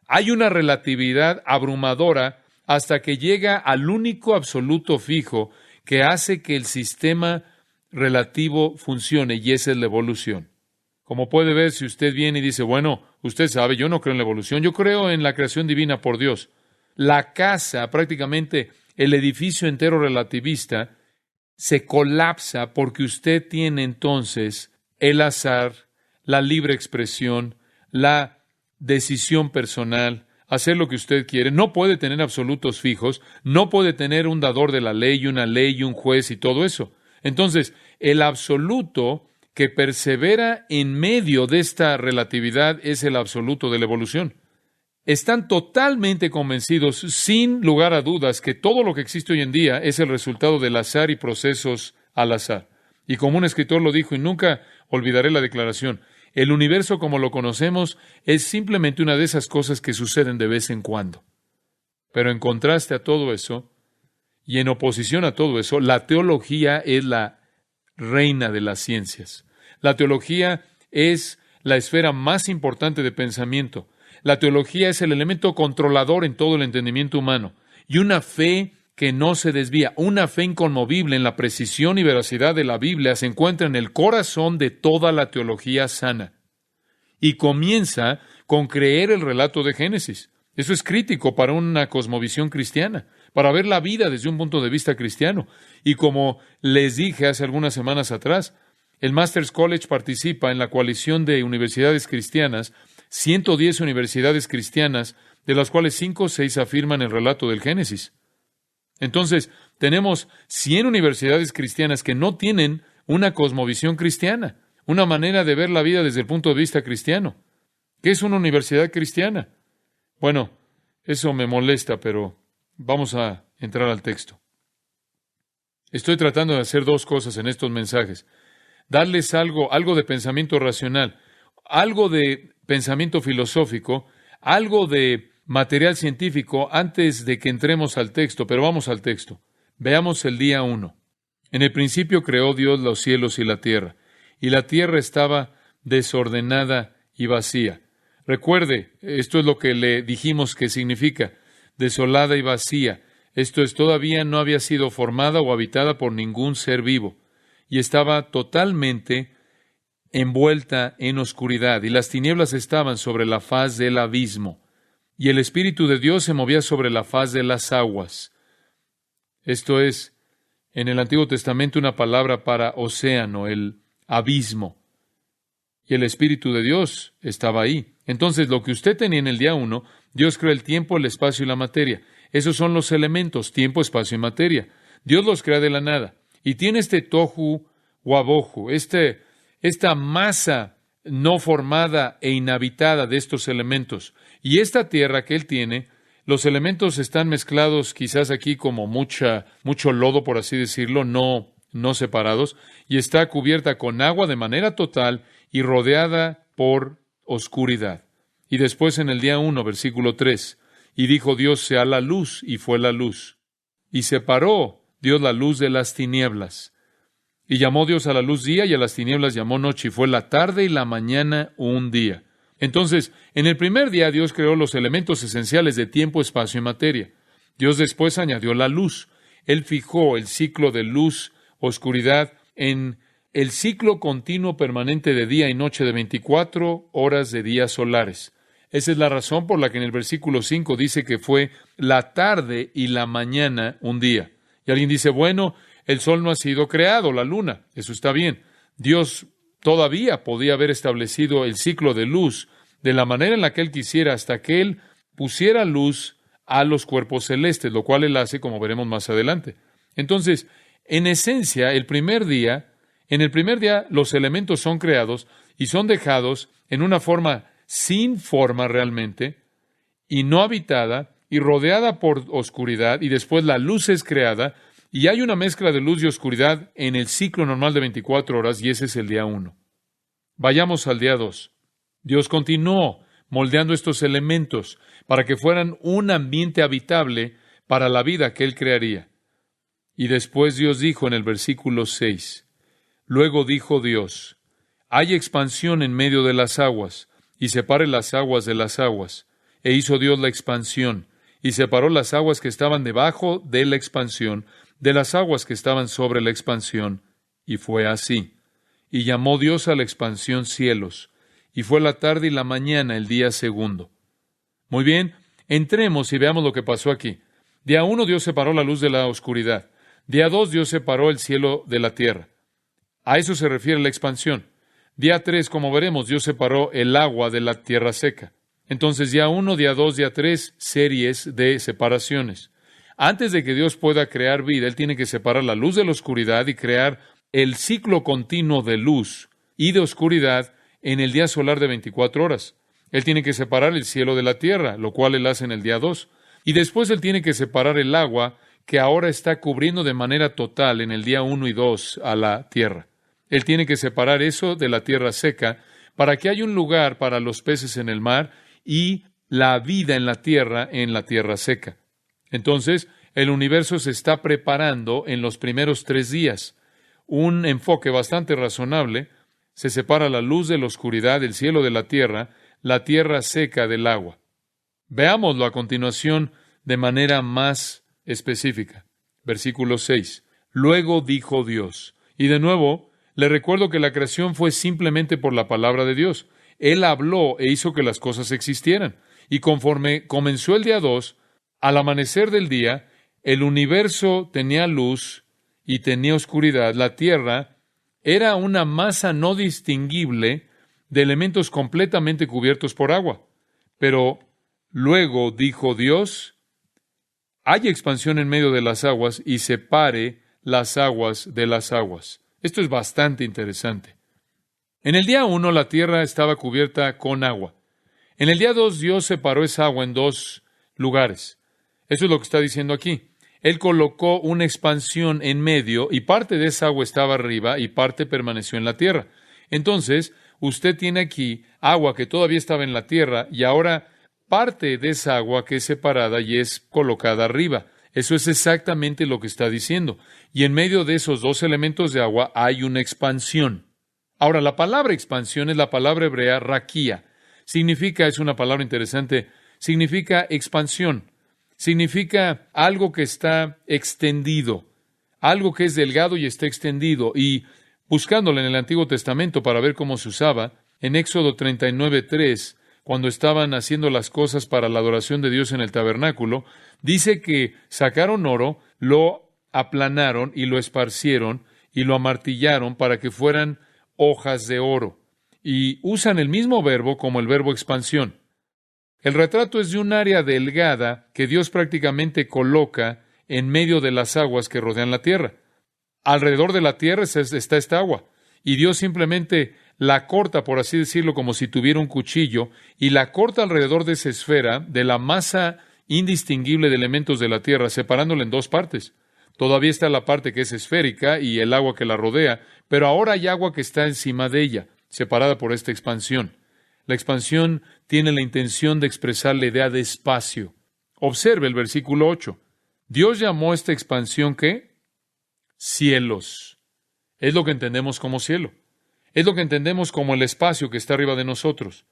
Hay una relatividad abrumadora hasta que llega al único absoluto fijo que hace que el sistema relativo funcione, y esa es la evolución. Como puede ver, si usted viene y dice, bueno, usted sabe, yo no creo en la evolución, yo creo en la creación divina por Dios. La casa, prácticamente el edificio entero relativista, se colapsa porque usted tiene entonces el azar, la libre expresión, la decisión personal, hacer lo que usted quiere. No puede tener absolutos fijos, no puede tener un dador de la ley, una ley y un juez y todo eso. Entonces, el absoluto que persevera en medio de esta relatividad es el absoluto de la evolución. Están totalmente convencidos, sin lugar a dudas, que todo lo que existe hoy en día es el resultado del azar y procesos al azar. Y como un escritor lo dijo, y nunca olvidaré la declaración, el universo como lo conocemos es simplemente una de esas cosas que suceden de vez en cuando. Pero en contraste a todo eso, y en oposición a todo eso, la teología es la reina de las ciencias. La teología es la esfera más importante de pensamiento. La teología es el elemento controlador en todo el entendimiento humano. Y una fe que no se desvía, una fe inconmovible en la precisión y veracidad de la Biblia se encuentra en el corazón de toda la teología sana. Y comienza con creer el relato de Génesis. Eso es crítico para una cosmovisión cristiana, para ver la vida desde un punto de vista cristiano. Y como les dije hace algunas semanas atrás, el Masters College participa en la coalición de universidades cristianas, 110 universidades cristianas, de las cuales 5 o 6 afirman el relato del Génesis. Entonces, tenemos 100 universidades cristianas que no tienen una cosmovisión cristiana, una manera de ver la vida desde el punto de vista cristiano. ¿Qué es una universidad cristiana? Bueno, eso me molesta, pero vamos a entrar al texto. Estoy tratando de hacer 2 cosas en estos mensajes. Darles algo de pensamiento racional, algo de pensamiento filosófico, algo de material científico antes de que entremos al texto, pero vamos al texto. Veamos el día 1. En el principio creó Dios los cielos y la tierra estaba desordenada y vacía. Recuerde, esto es lo que le dijimos que significa, desolada y vacía. Esto es, todavía no había sido formada o habitada por ningún ser vivo, y estaba totalmente envuelta en oscuridad, y las tinieblas estaban sobre la faz del abismo, y el Espíritu de Dios se movía sobre la faz de las aguas. Esto es, en el Antiguo Testamento una palabra para océano, el abismo. Y el Espíritu de Dios estaba ahí. Entonces, lo que usted tenía en el día 1, Dios creó el tiempo, el espacio y la materia. Esos son los elementos, tiempo, espacio y materia. Dios los crea de la nada. Y tiene este tohu wabohu, esta masa no formada e inhabitada de estos elementos. Y esta tierra que Él tiene, los elementos están mezclados quizás aquí como mucho lodo, por así decirlo, no separados, y está cubierta con agua de manera total y rodeada por oscuridad. Y después en el día 1, versículo 3, y dijo Dios, sea la luz, y fue la luz. Y separó Dios la luz de las tinieblas. Y llamó Dios a la luz día, y a las tinieblas llamó noche, y fue la tarde y la mañana un día. Entonces, en el primer día Dios creó los elementos esenciales de tiempo, espacio y materia. Dios después añadió la luz. Él fijó el ciclo de luz, oscuridad, en el ciclo continuo permanente de día y noche de 24 horas de días solares. Esa es la razón por la que en el versículo 5 dice que fue la tarde y la mañana un día. Y alguien dice, bueno, el sol no ha sido creado, la luna. Eso está bien. Dios todavía podía haber establecido el ciclo de luz de la manera en la que Él quisiera hasta que Él pusiera luz a los cuerpos celestes, lo cual Él hace, como veremos más adelante. Entonces, en esencia, en el primer día, los elementos son creados y son dejados en una forma sin forma realmente, y no habitada, y rodeada por oscuridad, y después la luz es creada, y hay una mezcla de luz y oscuridad en el ciclo normal de 24 horas, y ese es el día 1. Vayamos al día 2. Dios continuó moldeando estos elementos para que fueran un ambiente habitable para la vida que Él crearía. Y después Dios dijo en el versículo 6, luego dijo Dios, hay expansión en medio de las aguas, y separe las aguas de las aguas. E hizo Dios la expansión, y separó las aguas que estaban debajo de la expansión, de las aguas que estaban sobre la expansión. Y fue así. Y llamó Dios a la expansión cielos, y fue la tarde y la mañana el día 2. Muy bien, entremos y veamos lo que pasó aquí. Día 1 Dios separó la luz de la oscuridad. Día 2 Dios separó el cielo de la tierra. A eso se refiere la expansión. Día 3, como veremos, Dios separó el agua de la tierra seca. Entonces, día 1, día 2, día 3, series de separaciones. Antes de que Dios pueda crear vida, Él tiene que separar la luz de la oscuridad y crear el ciclo continuo de luz y de oscuridad en el día solar de 24 horas. Él tiene que separar el cielo de la tierra, lo cual Él hace en el día 2. Y después Él tiene que separar el agua que ahora está cubriendo de manera total en el día 1 y 2 a la tierra. Él tiene que separar eso de la tierra seca para que haya un lugar para los peces en el mar y la vida en la tierra seca. Entonces, el universo se está preparando en los primeros 3 días. Un enfoque bastante razonable. Se separa la luz de la oscuridad, el cielo de la tierra seca del agua. Veámoslo a continuación de manera más específica. Versículo 6. Luego dijo Dios. Y de nuevo, le recuerdo que la creación fue simplemente por la palabra de Dios. Él habló e hizo que las cosas existieran. Y conforme comenzó el día 2, al amanecer del día, el universo tenía luz y tenía oscuridad. La tierra era una masa no distinguible de elementos completamente cubiertos por agua. Pero luego dijo Dios, hay expansión en medio de las aguas y separe las aguas de las aguas. Esto es bastante interesante. En el día 1 la tierra estaba cubierta con agua. En el día 2 Dios separó esa agua en 2 lugares. Eso es lo que está diciendo aquí. Él colocó una expansión en medio y parte de esa agua estaba arriba y parte permaneció en la tierra. Entonces, usted tiene aquí agua que todavía estaba en la tierra y ahora parte de esa agua que es separada y es colocada arriba. Eso es exactamente lo que está diciendo. Y en medio de esos 2 elementos de agua hay una expansión. Ahora, la palabra expansión es la palabra hebrea raquía. Es una palabra interesante, significa expansión. Significa algo que está extendido, algo que es delgado y está extendido. Y buscándolo en el Antiguo Testamento para ver cómo se usaba, en Éxodo 39:3, cuando estaban haciendo las cosas para la adoración de Dios en el tabernáculo, dice que sacaron oro, lo aplanaron y lo esparcieron y lo amartillaron para que fueran hojas de oro. Y usan el mismo verbo como el verbo expansión. El retrato es de un área delgada que Dios prácticamente coloca en medio de las aguas que rodean la tierra. Alrededor de la tierra está esta agua, y Dios simplemente la corta, por así decirlo, como si tuviera un cuchillo, y la corta alrededor de esa esfera, de la masa indistinguible de elementos de la tierra, separándola en dos partes. Todavía está la parte que es esférica y el agua que la rodea, pero ahora hay agua que está encima de ella, separada por esta expansión. La expansión tiene la intención de expresar la idea de espacio. Observe el versículo 8. Dios llamó a esta expansión, ¿qué? Cielos. Es lo que entendemos como cielo. Es lo que entendemos como el espacio que está arriba de nosotros.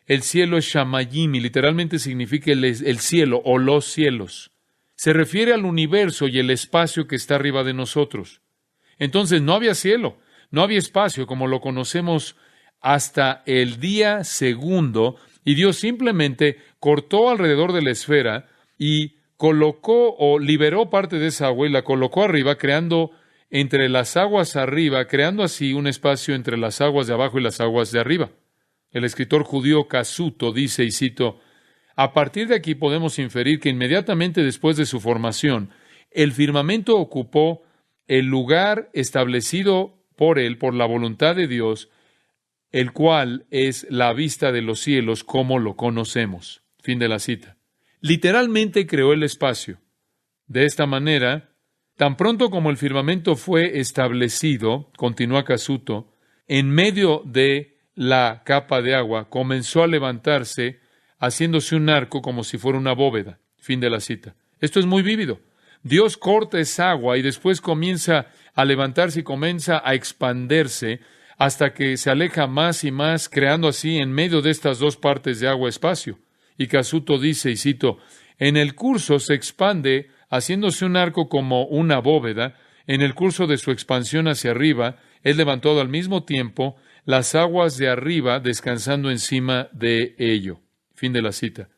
El cielo es Shamayim y literalmente significa el cielo o los cielos. Se refiere al universo y el espacio que está arriba de nosotros. Entonces no había cielo, no había espacio como lo conocemos hasta el día segundo, y Dios simplemente cortó alrededor de la esfera y colocó o liberó parte de esa agua y la colocó arriba, creando entre las aguas arriba, creando así un espacio entre las aguas de abajo y las aguas de arriba. El escritor judío Casuto dice, y cito, a partir de aquí podemos inferir que inmediatamente después de su formación, el firmamento ocupó el lugar establecido por él, por la voluntad de Dios, el cual es la vista de los cielos como lo conocemos. Fin de la cita. Literalmente creó el espacio. De esta manera, tan pronto como el firmamento fue establecido, continúa Casuto, en medio de la capa de agua, comenzó a levantarse, haciéndose un arco como si fuera una bóveda. Fin de la cita. Esto es muy vívido. Dios corta esa agua y después comienza a levantarse y comienza a expandirse hasta que se aleja más y más, creando así en medio de estas dos partes de agua espacio. Y Casuto dice, y cito, en el curso se expande haciéndose un arco como una bóveda. En el curso de su expansión hacia arriba, es levantado al mismo tiempo las aguas de arriba descansando encima de ello. Fin de la cita.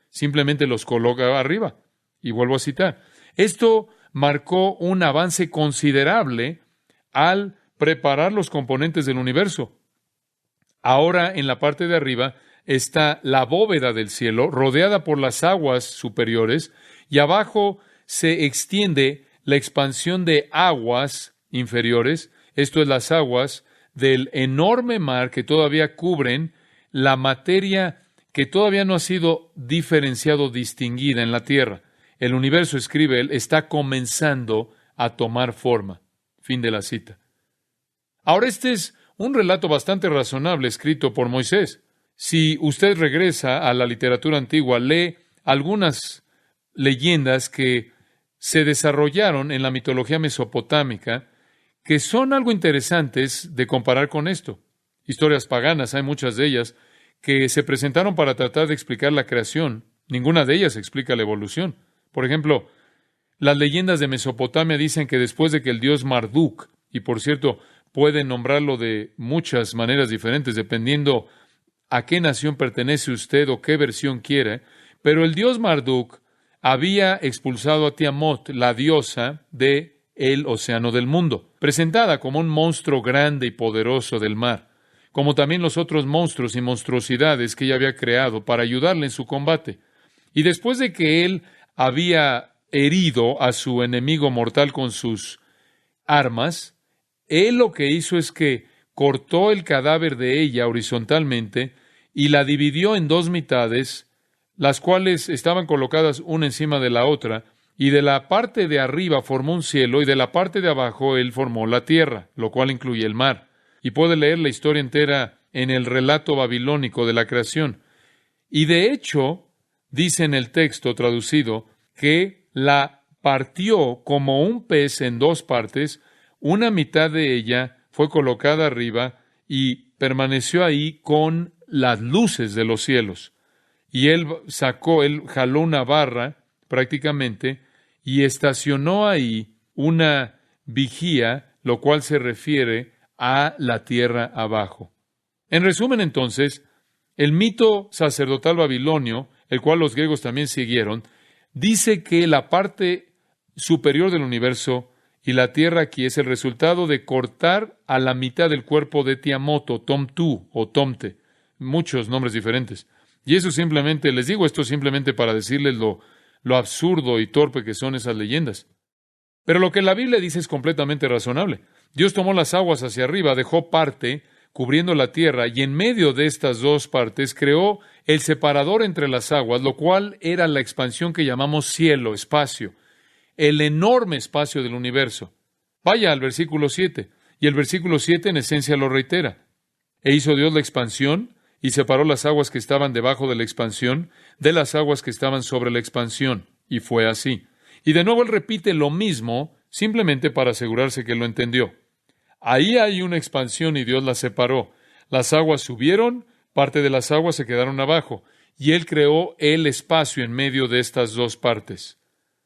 Simplemente los coloca arriba. Y vuelvo a citar. Esto marcó un avance considerable al preparar los componentes del universo. Ahora, en la parte de arriba, está la bóveda del cielo, rodeada por las aguas superiores, y abajo se extiende la expansión de aguas inferiores, esto es, las aguas del enorme mar que todavía cubren la materia que todavía no ha sido diferenciado, distinguida en la tierra. El universo, escribe él, está comenzando a tomar forma. Fin de la cita. Ahora, este es un relato bastante razonable escrito por Moisés. Si usted regresa a la literatura antigua, lee algunas leyendas que se desarrollaron en la mitología mesopotámica, que son algo interesantes de comparar con esto. Historias paganas, hay muchas de ellas, que se presentaron para tratar de explicar la creación. Ninguna de ellas explica la evolución. Por ejemplo, las leyendas de Mesopotamia dicen que después de que el dios Marduk, y por cierto, pueden nombrarlo de muchas maneras diferentes, dependiendo a qué nación pertenece usted o qué versión quiere, pero el dios Marduk había expulsado a Tiamot, la diosa del océano del mundo, presentada como un monstruo grande y poderoso del mar, como también los otros monstruos y monstruosidades que ella había creado para ayudarle en su combate. Y después de que él había herido a su enemigo mortal con sus armas, él lo que hizo es que cortó el cadáver de ella horizontalmente y la dividió en dos mitades, las cuales estaban colocadas una encima de la otra, y de la parte de arriba formó un cielo, y de la parte de abajo él formó la tierra, lo cual incluye el mar. Y puede leer la historia entera en el relato babilónico de la creación. Y de hecho, dice en el texto traducido, que la partió como un pez en dos partes, una mitad de ella fue colocada arriba y permaneció ahí con las luces de los cielos. Y él jaló una barra prácticamente y estacionó ahí una vigía, lo cual se refiere a la tierra abajo. En resumen, entonces, el mito sacerdotal babilonio, el cual los griegos también siguieron, dice que la parte superior del universo Y la tierra aquí es el resultado de cortar a la mitad del cuerpo de Tiamoto, Tomtu o Tomte, muchos nombres diferentes. Y eso simplemente, les digo esto simplemente para decirles lo absurdo y torpe que son esas leyendas. Pero lo que la Biblia dice es completamente razonable. Dios tomó las aguas hacia arriba, dejó parte cubriendo la tierra, y en medio de estas dos partes creó el separador entre las aguas, lo cual era la expansión que llamamos cielo, espacio, el enorme espacio del universo. Vaya al versículo 7, y el versículo 7 en esencia lo reitera. E hizo Dios la expansión, y separó las aguas que estaban debajo de la expansión de las aguas que estaban sobre la expansión, y fue así. Y de nuevo él repite lo mismo, simplemente para asegurarse que lo entendió. Ahí hay una expansión y Dios la separó. Las aguas subieron, parte de las aguas se quedaron abajo, y él creó el espacio en medio de estas dos partes.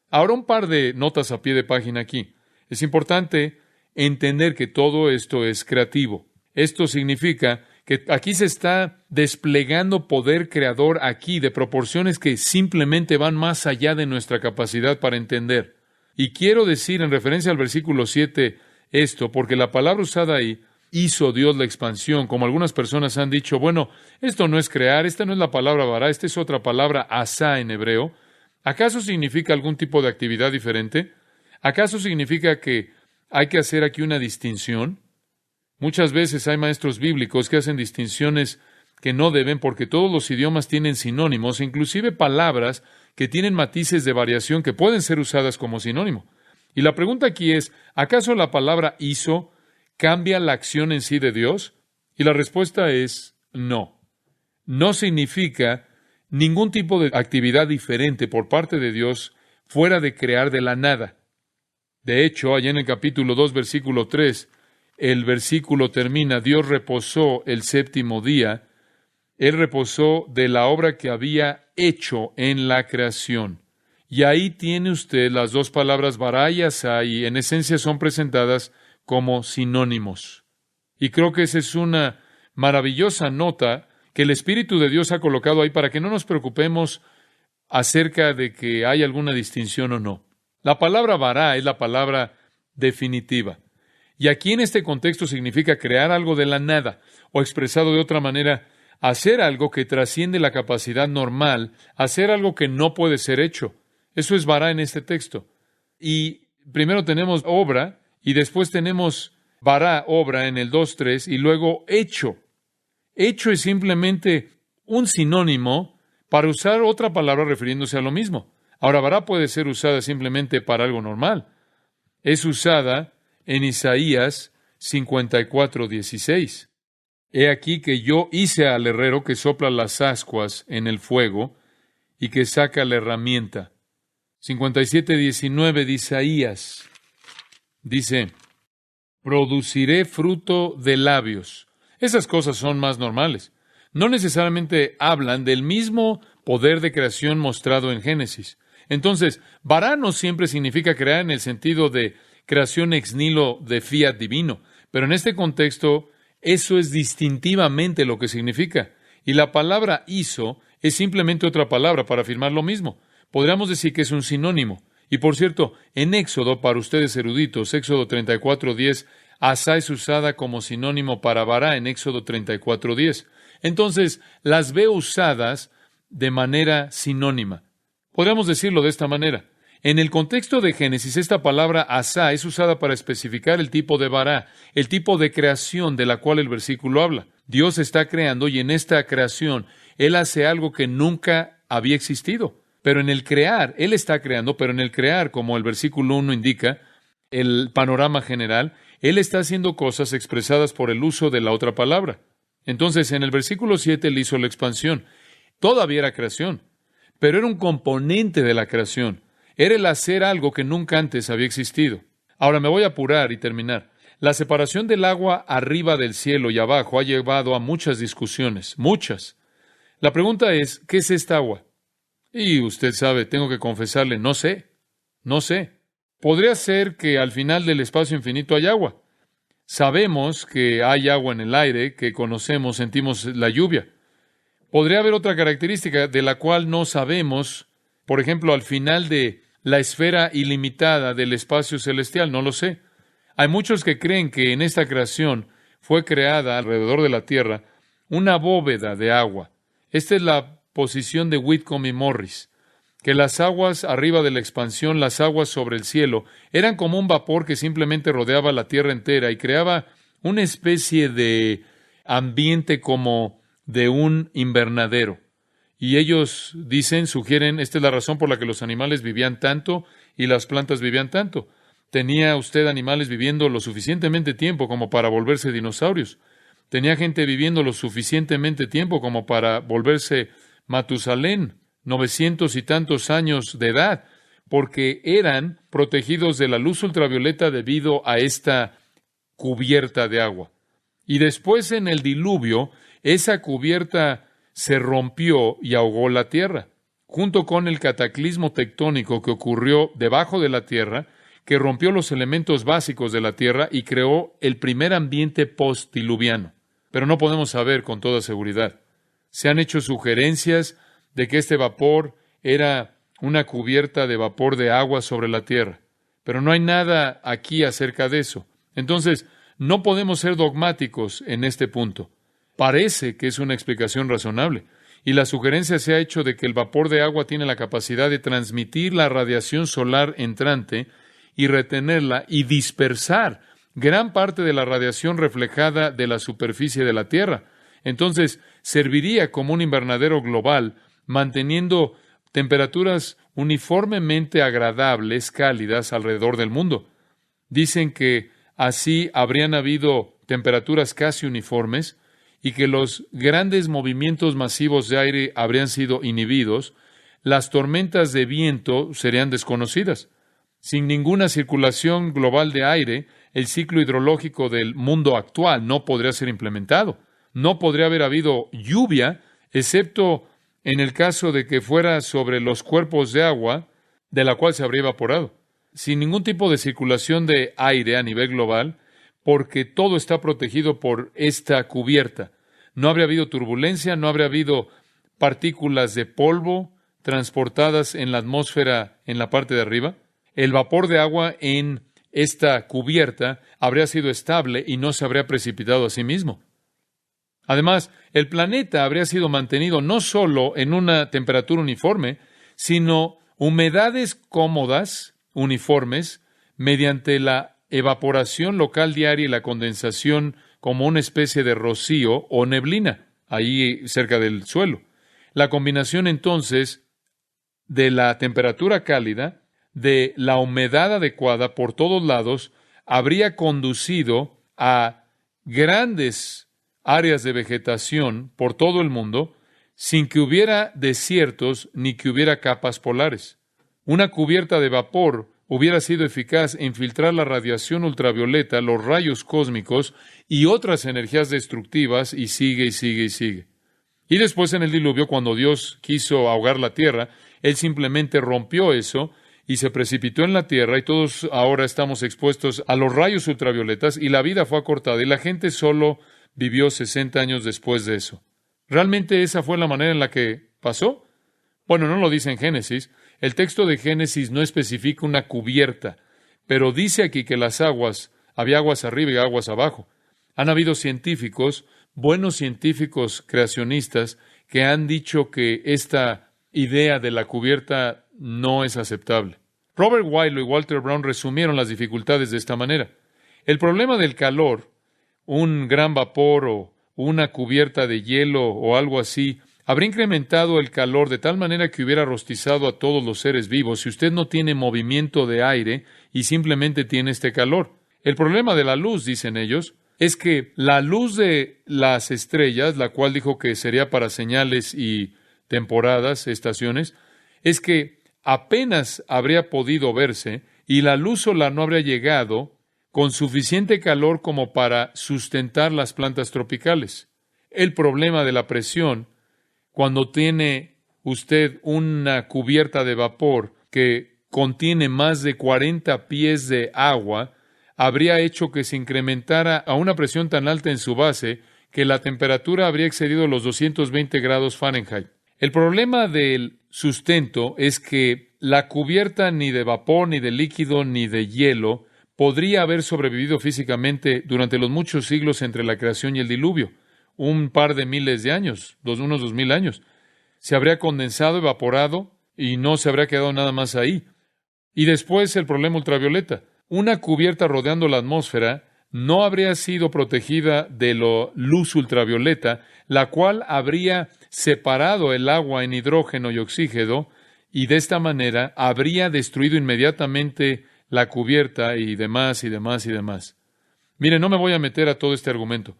Ahora un par de notas a pie de página aquí. Es importante entender que todo esto es creativo. Esto significa que aquí se está desplegando poder creador aquí de proporciones que simplemente van más allá de nuestra capacidad para entender. Y quiero decir en referencia al versículo 7 esto, porque la palabra usada ahí, hizo Dios la expansión, como algunas personas han dicho, bueno, esto no es crear, esta no es la palabra bara, esta es otra palabra asá en hebreo. ¿Acaso significa algún tipo de actividad diferente? ¿Acaso significa que hay que hacer aquí una distinción? Muchas veces hay maestros bíblicos que hacen distinciones que no deben porque todos los idiomas tienen sinónimos, inclusive palabras que tienen matices de variación que pueden ser usadas como sinónimo. Y la pregunta aquí es, ¿acaso la palabra hizo cambia la acción en sí de Dios? Y la respuesta es no. No significa ningún tipo de actividad diferente por parte de Dios fuera de crear de la nada. De hecho, allá en el capítulo 2, versículo 3, el versículo termina, Dios reposó el séptimo día, Él reposó de la obra que había hecho en la creación. Y ahí tiene usted las dos palabras bara y asá, y en esencia son presentadas como sinónimos. Y creo que esa es una maravillosa nota que el Espíritu de Dios ha colocado ahí para que no nos preocupemos acerca de que hay alguna distinción o no. La palabra bara es la palabra definitiva. Y aquí en este contexto significa crear algo de la nada, o expresado de otra manera, hacer algo que trasciende la capacidad normal, hacer algo que no puede ser hecho. Eso es bara en este texto. Y primero tenemos obra, y después tenemos bara, obra, en el 2:3, y luego hecho. Hecho es simplemente un sinónimo para usar otra palabra refiriéndose a lo mismo. Ahora, bara puede ser usada simplemente para algo normal. Es usada en Isaías 54:16. He aquí que yo hice al herrero que sopla las ascuas en el fuego y que saca la herramienta. 57:19 de Isaías dice, produciré fruto de labios. Esas cosas son más normales. No necesariamente hablan del mismo poder de creación mostrado en Génesis. Entonces, bara no siempre significa crear en el sentido de creación ex nihilo de fiat divino, pero en este contexto eso es distintivamente lo que significa. Y la palabra hizo es simplemente otra palabra para afirmar lo mismo. Podríamos decir que es un sinónimo. Y por cierto, en Éxodo, para ustedes eruditos, Éxodo 34:10, asá es usada como sinónimo para bara en Éxodo 34:10. Entonces, las veo usadas de manera sinónima. Podríamos decirlo de esta manera. En el contexto de Génesis, esta palabra asá es usada para especificar el tipo de bara, el tipo de creación de la cual el versículo habla. Dios está creando y en esta creación Él hace algo que nunca había existido. Pero en el crear, Él está creando, pero en el crear, como el versículo 1 indica, el panorama general, Él está haciendo cosas expresadas por el uso de la otra palabra. Entonces, en el versículo 7 Él hizo la expansión. Todavía era creación, pero era un componente de la creación. Era el hacer algo que nunca antes había existido. Ahora me voy a apurar y terminar. La separación del agua arriba del cielo y abajo ha llevado a muchas discusiones, muchas. La pregunta es, ¿qué es esta agua? Y usted sabe, tengo que confesarle, no sé. Podría ser que al final del espacio infinito hay agua. Sabemos que hay agua en el aire, que conocemos, sentimos la lluvia. Podría haber otra característica de la cual no sabemos. Por ejemplo, al final de la esfera ilimitada del espacio celestial, no lo sé. Hay muchos que creen que en esta creación fue creada alrededor de la Tierra una bóveda de agua. Esta es la posición de Whitcomb y Morris, que las aguas arriba de la expansión, las aguas sobre el cielo, eran como un vapor que simplemente rodeaba la Tierra entera y creaba una especie de ambiente como de un invernadero. Y ellos sugieren, esta es la razón por la que los animales vivían tanto y las plantas vivían tanto. Tenía usted animales viviendo lo suficientemente tiempo como para volverse dinosaurios. Tenía gente viviendo lo suficientemente tiempo como para volverse Matusalén, 900 y tantos años de edad, porque eran protegidos de la luz ultravioleta debido a esta cubierta de agua. Y después en el diluvio, esa cubierta se rompió y ahogó la tierra, junto con el cataclismo tectónico que ocurrió debajo de la tierra, que rompió los elementos básicos de la tierra y creó el primer ambiente postdiluviano. Pero no podemos saber con toda seguridad. Se han hecho sugerencias de que este vapor era una cubierta de vapor de agua sobre la tierra, pero no hay nada aquí acerca de eso. Entonces, no podemos ser dogmáticos en este punto. Parece que es una explicación razonable, y la sugerencia se ha hecho de que el vapor de agua tiene la capacidad de transmitir la radiación solar entrante y retenerla y dispersar gran parte de la radiación reflejada de la superficie de la Tierra. Entonces, serviría como un invernadero global, manteniendo temperaturas uniformemente agradables, cálidas alrededor del mundo. Dicen que así habrían habido temperaturas casi uniformes y que los grandes movimientos masivos de aire habrían sido inhibidos, las tormentas de viento serían desconocidas. Sin ninguna circulación global de aire, el ciclo hidrológico del mundo actual no podría ser implementado. No podría haber habido lluvia, excepto en el caso de que fuera sobre los cuerpos de agua, de la cual se habría evaporado. Sin ningún tipo de circulación de aire a nivel global, porque todo está protegido por esta cubierta. No habría habido turbulencia, no habría habido partículas de polvo transportadas en la atmósfera en la parte de arriba. El vapor de agua en esta cubierta habría sido estable y no se habría precipitado a sí mismo. Además, el planeta habría sido mantenido no solo en una temperatura uniforme, sino humedades cómodas, uniformes, mediante la evaporación local diaria y la condensación como una especie de rocío o neblina, ahí cerca del suelo. La combinación entonces de la temperatura cálida, de la humedad adecuada por todos lados, habría conducido a grandes áreas de vegetación por todo el mundo, sin que hubiera desiertos ni que hubiera capas polares. Una cubierta de vapor hubiera sido eficaz en filtrar la radiación ultravioleta, los rayos cósmicos y otras energías destructivas, y sigue, y sigue, y sigue. Y después en el diluvio, cuando Dios quiso ahogar la tierra, Él simplemente rompió eso y se precipitó en la tierra, y todos ahora estamos expuestos a los rayos ultravioletas, y la vida fue acortada, y la gente solo vivió 60 años después de eso. ¿Realmente esa fue la manera en la que pasó? Bueno, no lo dice en Génesis. El texto de Génesis no especifica una cubierta, pero dice aquí que las aguas, había aguas arriba y aguas abajo. Han habido científicos, buenos científicos creacionistas, que han dicho que esta idea de la cubierta no es aceptable. Robert Wiley y Walter Brown resumieron las dificultades de esta manera. El problema del calor, un gran vapor o una cubierta de hielo o algo así, habría incrementado el calor de tal manera que hubiera rostizado a todos los seres vivos si usted no tiene movimiento de aire y simplemente tiene este calor. El problema de la luz, dicen ellos, es que la luz de las estrellas, la cual dijo que sería para señales y temporadas, estaciones, es que apenas habría podido verse y la luz solar no habría llegado con suficiente calor como para sustentar las plantas tropicales. El problema de la presión, cuando tiene usted una cubierta de vapor que contiene más de 40 pies de agua, habría hecho que se incrementara a una presión tan alta en su base que la temperatura habría excedido los 220 grados Fahrenheit. El problema del sustento es que la cubierta ni de vapor, ni de líquido, ni de hielo podría haber sobrevivido físicamente durante los muchos siglos entre la creación y el diluvio. Un par de miles de años, unos 2000 años. Se habría condensado, evaporado, y no se habría quedado nada más ahí. Y después el problema ultravioleta. Una cubierta rodeando la atmósfera no habría sido protegida de la luz ultravioleta, la cual habría separado el agua en hidrógeno y oxígeno, y de esta manera habría destruido inmediatamente la cubierta y demás, y demás, y demás. Mire, no me voy a meter a todo este argumento.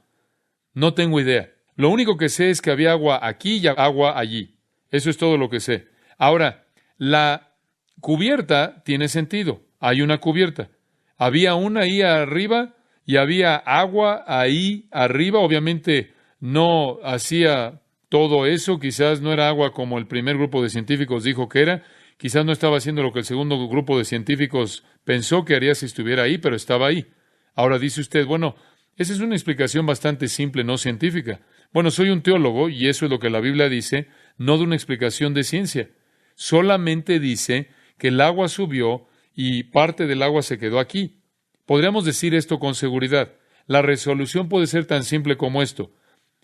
No tengo idea. Lo único que sé es que había agua aquí y agua allí. Eso es todo lo que sé. Ahora, la cubierta tiene sentido. Hay una cubierta. Había una ahí arriba y había agua ahí arriba. Obviamente no hacía todo eso. Quizás no era agua como el primer grupo de científicos dijo que era. Quizás no estaba haciendo lo que el segundo grupo de científicos pensó que haría si estuviera ahí, pero estaba ahí. Ahora dice usted, bueno, esa es una explicación bastante simple, no científica. Bueno, soy un teólogo y eso es lo que la Biblia dice, no de una explicación de ciencia. Solamente dice que el agua subió y parte del agua se quedó aquí. Podríamos decir esto con seguridad. La resolución puede ser tan simple como esto.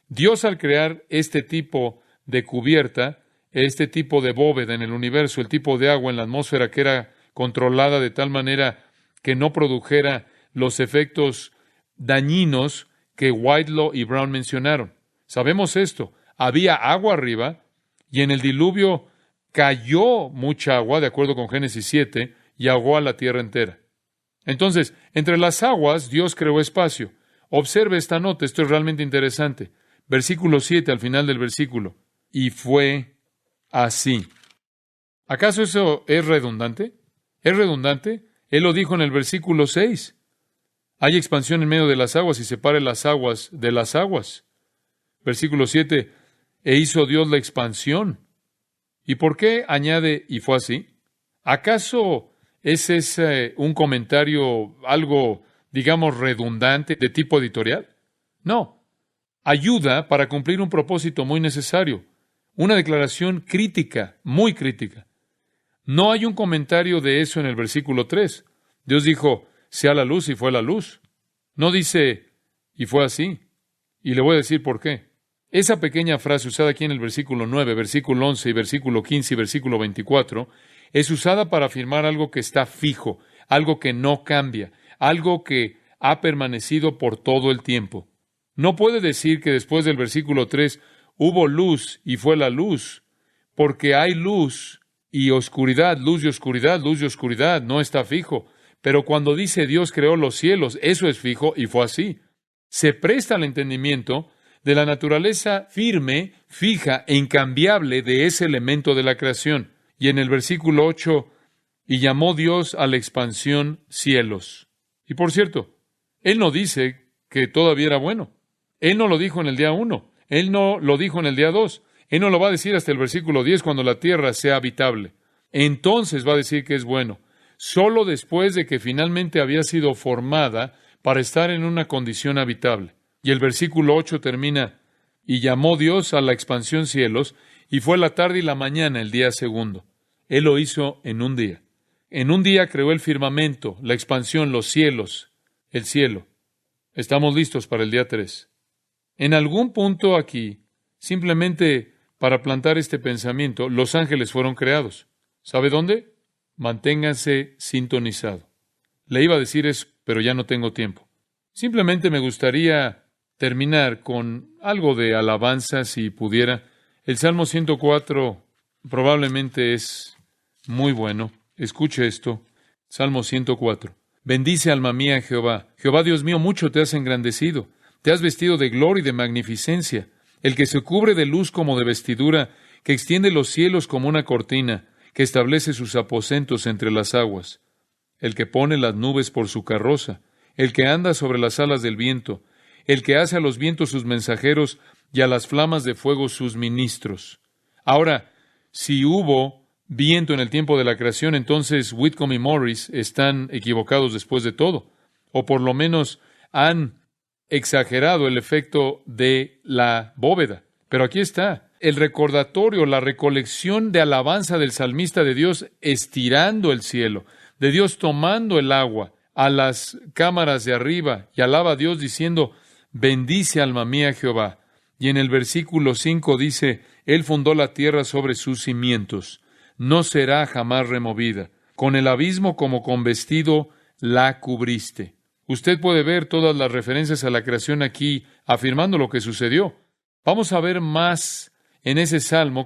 Dios, al crear este tipo de cubierta, este tipo de bóveda en el universo, el tipo de agua en la atmósfera que era controlada de tal manera que no produjera los efectos dañinos que Whitelaw y Brown mencionaron. Sabemos esto. Había agua arriba y en el diluvio cayó mucha agua, de acuerdo con Génesis 7, y ahogó a la tierra entera. Entonces, entre las aguas, Dios creó espacio. Observe esta nota, esto es realmente interesante. Versículo 7, al final del versículo. Y fue así. ¿Acaso eso es redundante? ¿Es redundante? Él lo dijo en el versículo 6. Hay expansión en medio de las aguas y separa las aguas de las aguas. Versículo 7. E hizo Dios la expansión. ¿Y por qué añade y fue así? ¿Acaso ese es un comentario algo, digamos, redundante de tipo editorial? No. Ayuda para cumplir un propósito muy necesario. Una declaración crítica, muy crítica. No hay un comentario de eso en el versículo 3. Dios dijo, sea la luz y fue la luz. No dice, y fue así. Y le voy a decir por qué. Esa pequeña frase usada aquí en el versículo 9, versículo 11 y versículo 15 y versículo 24 es usada para afirmar algo que está fijo, algo que no cambia, algo que ha permanecido por todo el tiempo. No puede decir que después del versículo 3 hubo luz y fue la luz, porque hay luz y oscuridad, luz y oscuridad, luz y oscuridad, no está fijo. Pero cuando dice Dios creó los cielos, eso es fijo y fue así. Se presta al entendimiento de la naturaleza firme, fija e incambiable de ese elemento de la creación. Y en el versículo 8, y llamó Dios a la expansión cielos. Y por cierto, Él no dice que todavía era bueno. Él no lo dijo en el día 1. Él no lo dijo en el día 2. Él no lo va a decir hasta el versículo 10 cuando la tierra sea habitable. Entonces va a decir que es bueno. Solo después de que finalmente había sido formada para estar en una condición habitable. Y el versículo 8 termina, y llamó Dios a la expansión cielos, y fue la tarde y la mañana el día segundo. Él lo hizo en un día. En un día creó el firmamento, la expansión, los cielos, el cielo. Estamos listos para el día 3. En algún punto aquí, simplemente para plantar este pensamiento, los ángeles fueron creados. ¿Sabe dónde? Manténganse sintonizados. Le iba a decir eso, pero ya no tengo tiempo. Simplemente me gustaría terminar con algo de alabanza, si pudiera. El Salmo 104 probablemente es muy bueno. Escuche esto. Salmo 104. Bendice, alma mía, a Jehová. Jehová, Dios mío, mucho te has engrandecido. Te has vestido de gloria y de magnificencia. El que se cubre de luz como de vestidura, que extiende los cielos como una cortina, que establece sus aposentos entre las aguas. El que pone las nubes por su carroza, el que anda sobre las alas del viento, el que hace a los vientos sus mensajeros y a las flamas de fuego sus ministros. Ahora, si hubo viento en el tiempo de la creación, entonces Whitcomb y Morris están equivocados después de todo, o por lo menos han exagerado el efecto de la bóveda. Pero aquí está. el recordatorio, la recolección de alabanza del salmista de Dios estirando el cielo, de Dios tomando el agua a las cámaras de arriba y alaba a Dios diciendo, bendice alma mía Jehová. Y en el versículo 5 dice, Él fundó la tierra sobre sus cimientos, no será jamás removida. Con el abismo como con vestido la cubriste. Usted puede ver todas las referencias a la creación aquí, afirmando lo que sucedió. Vamos a ver más en ese salmo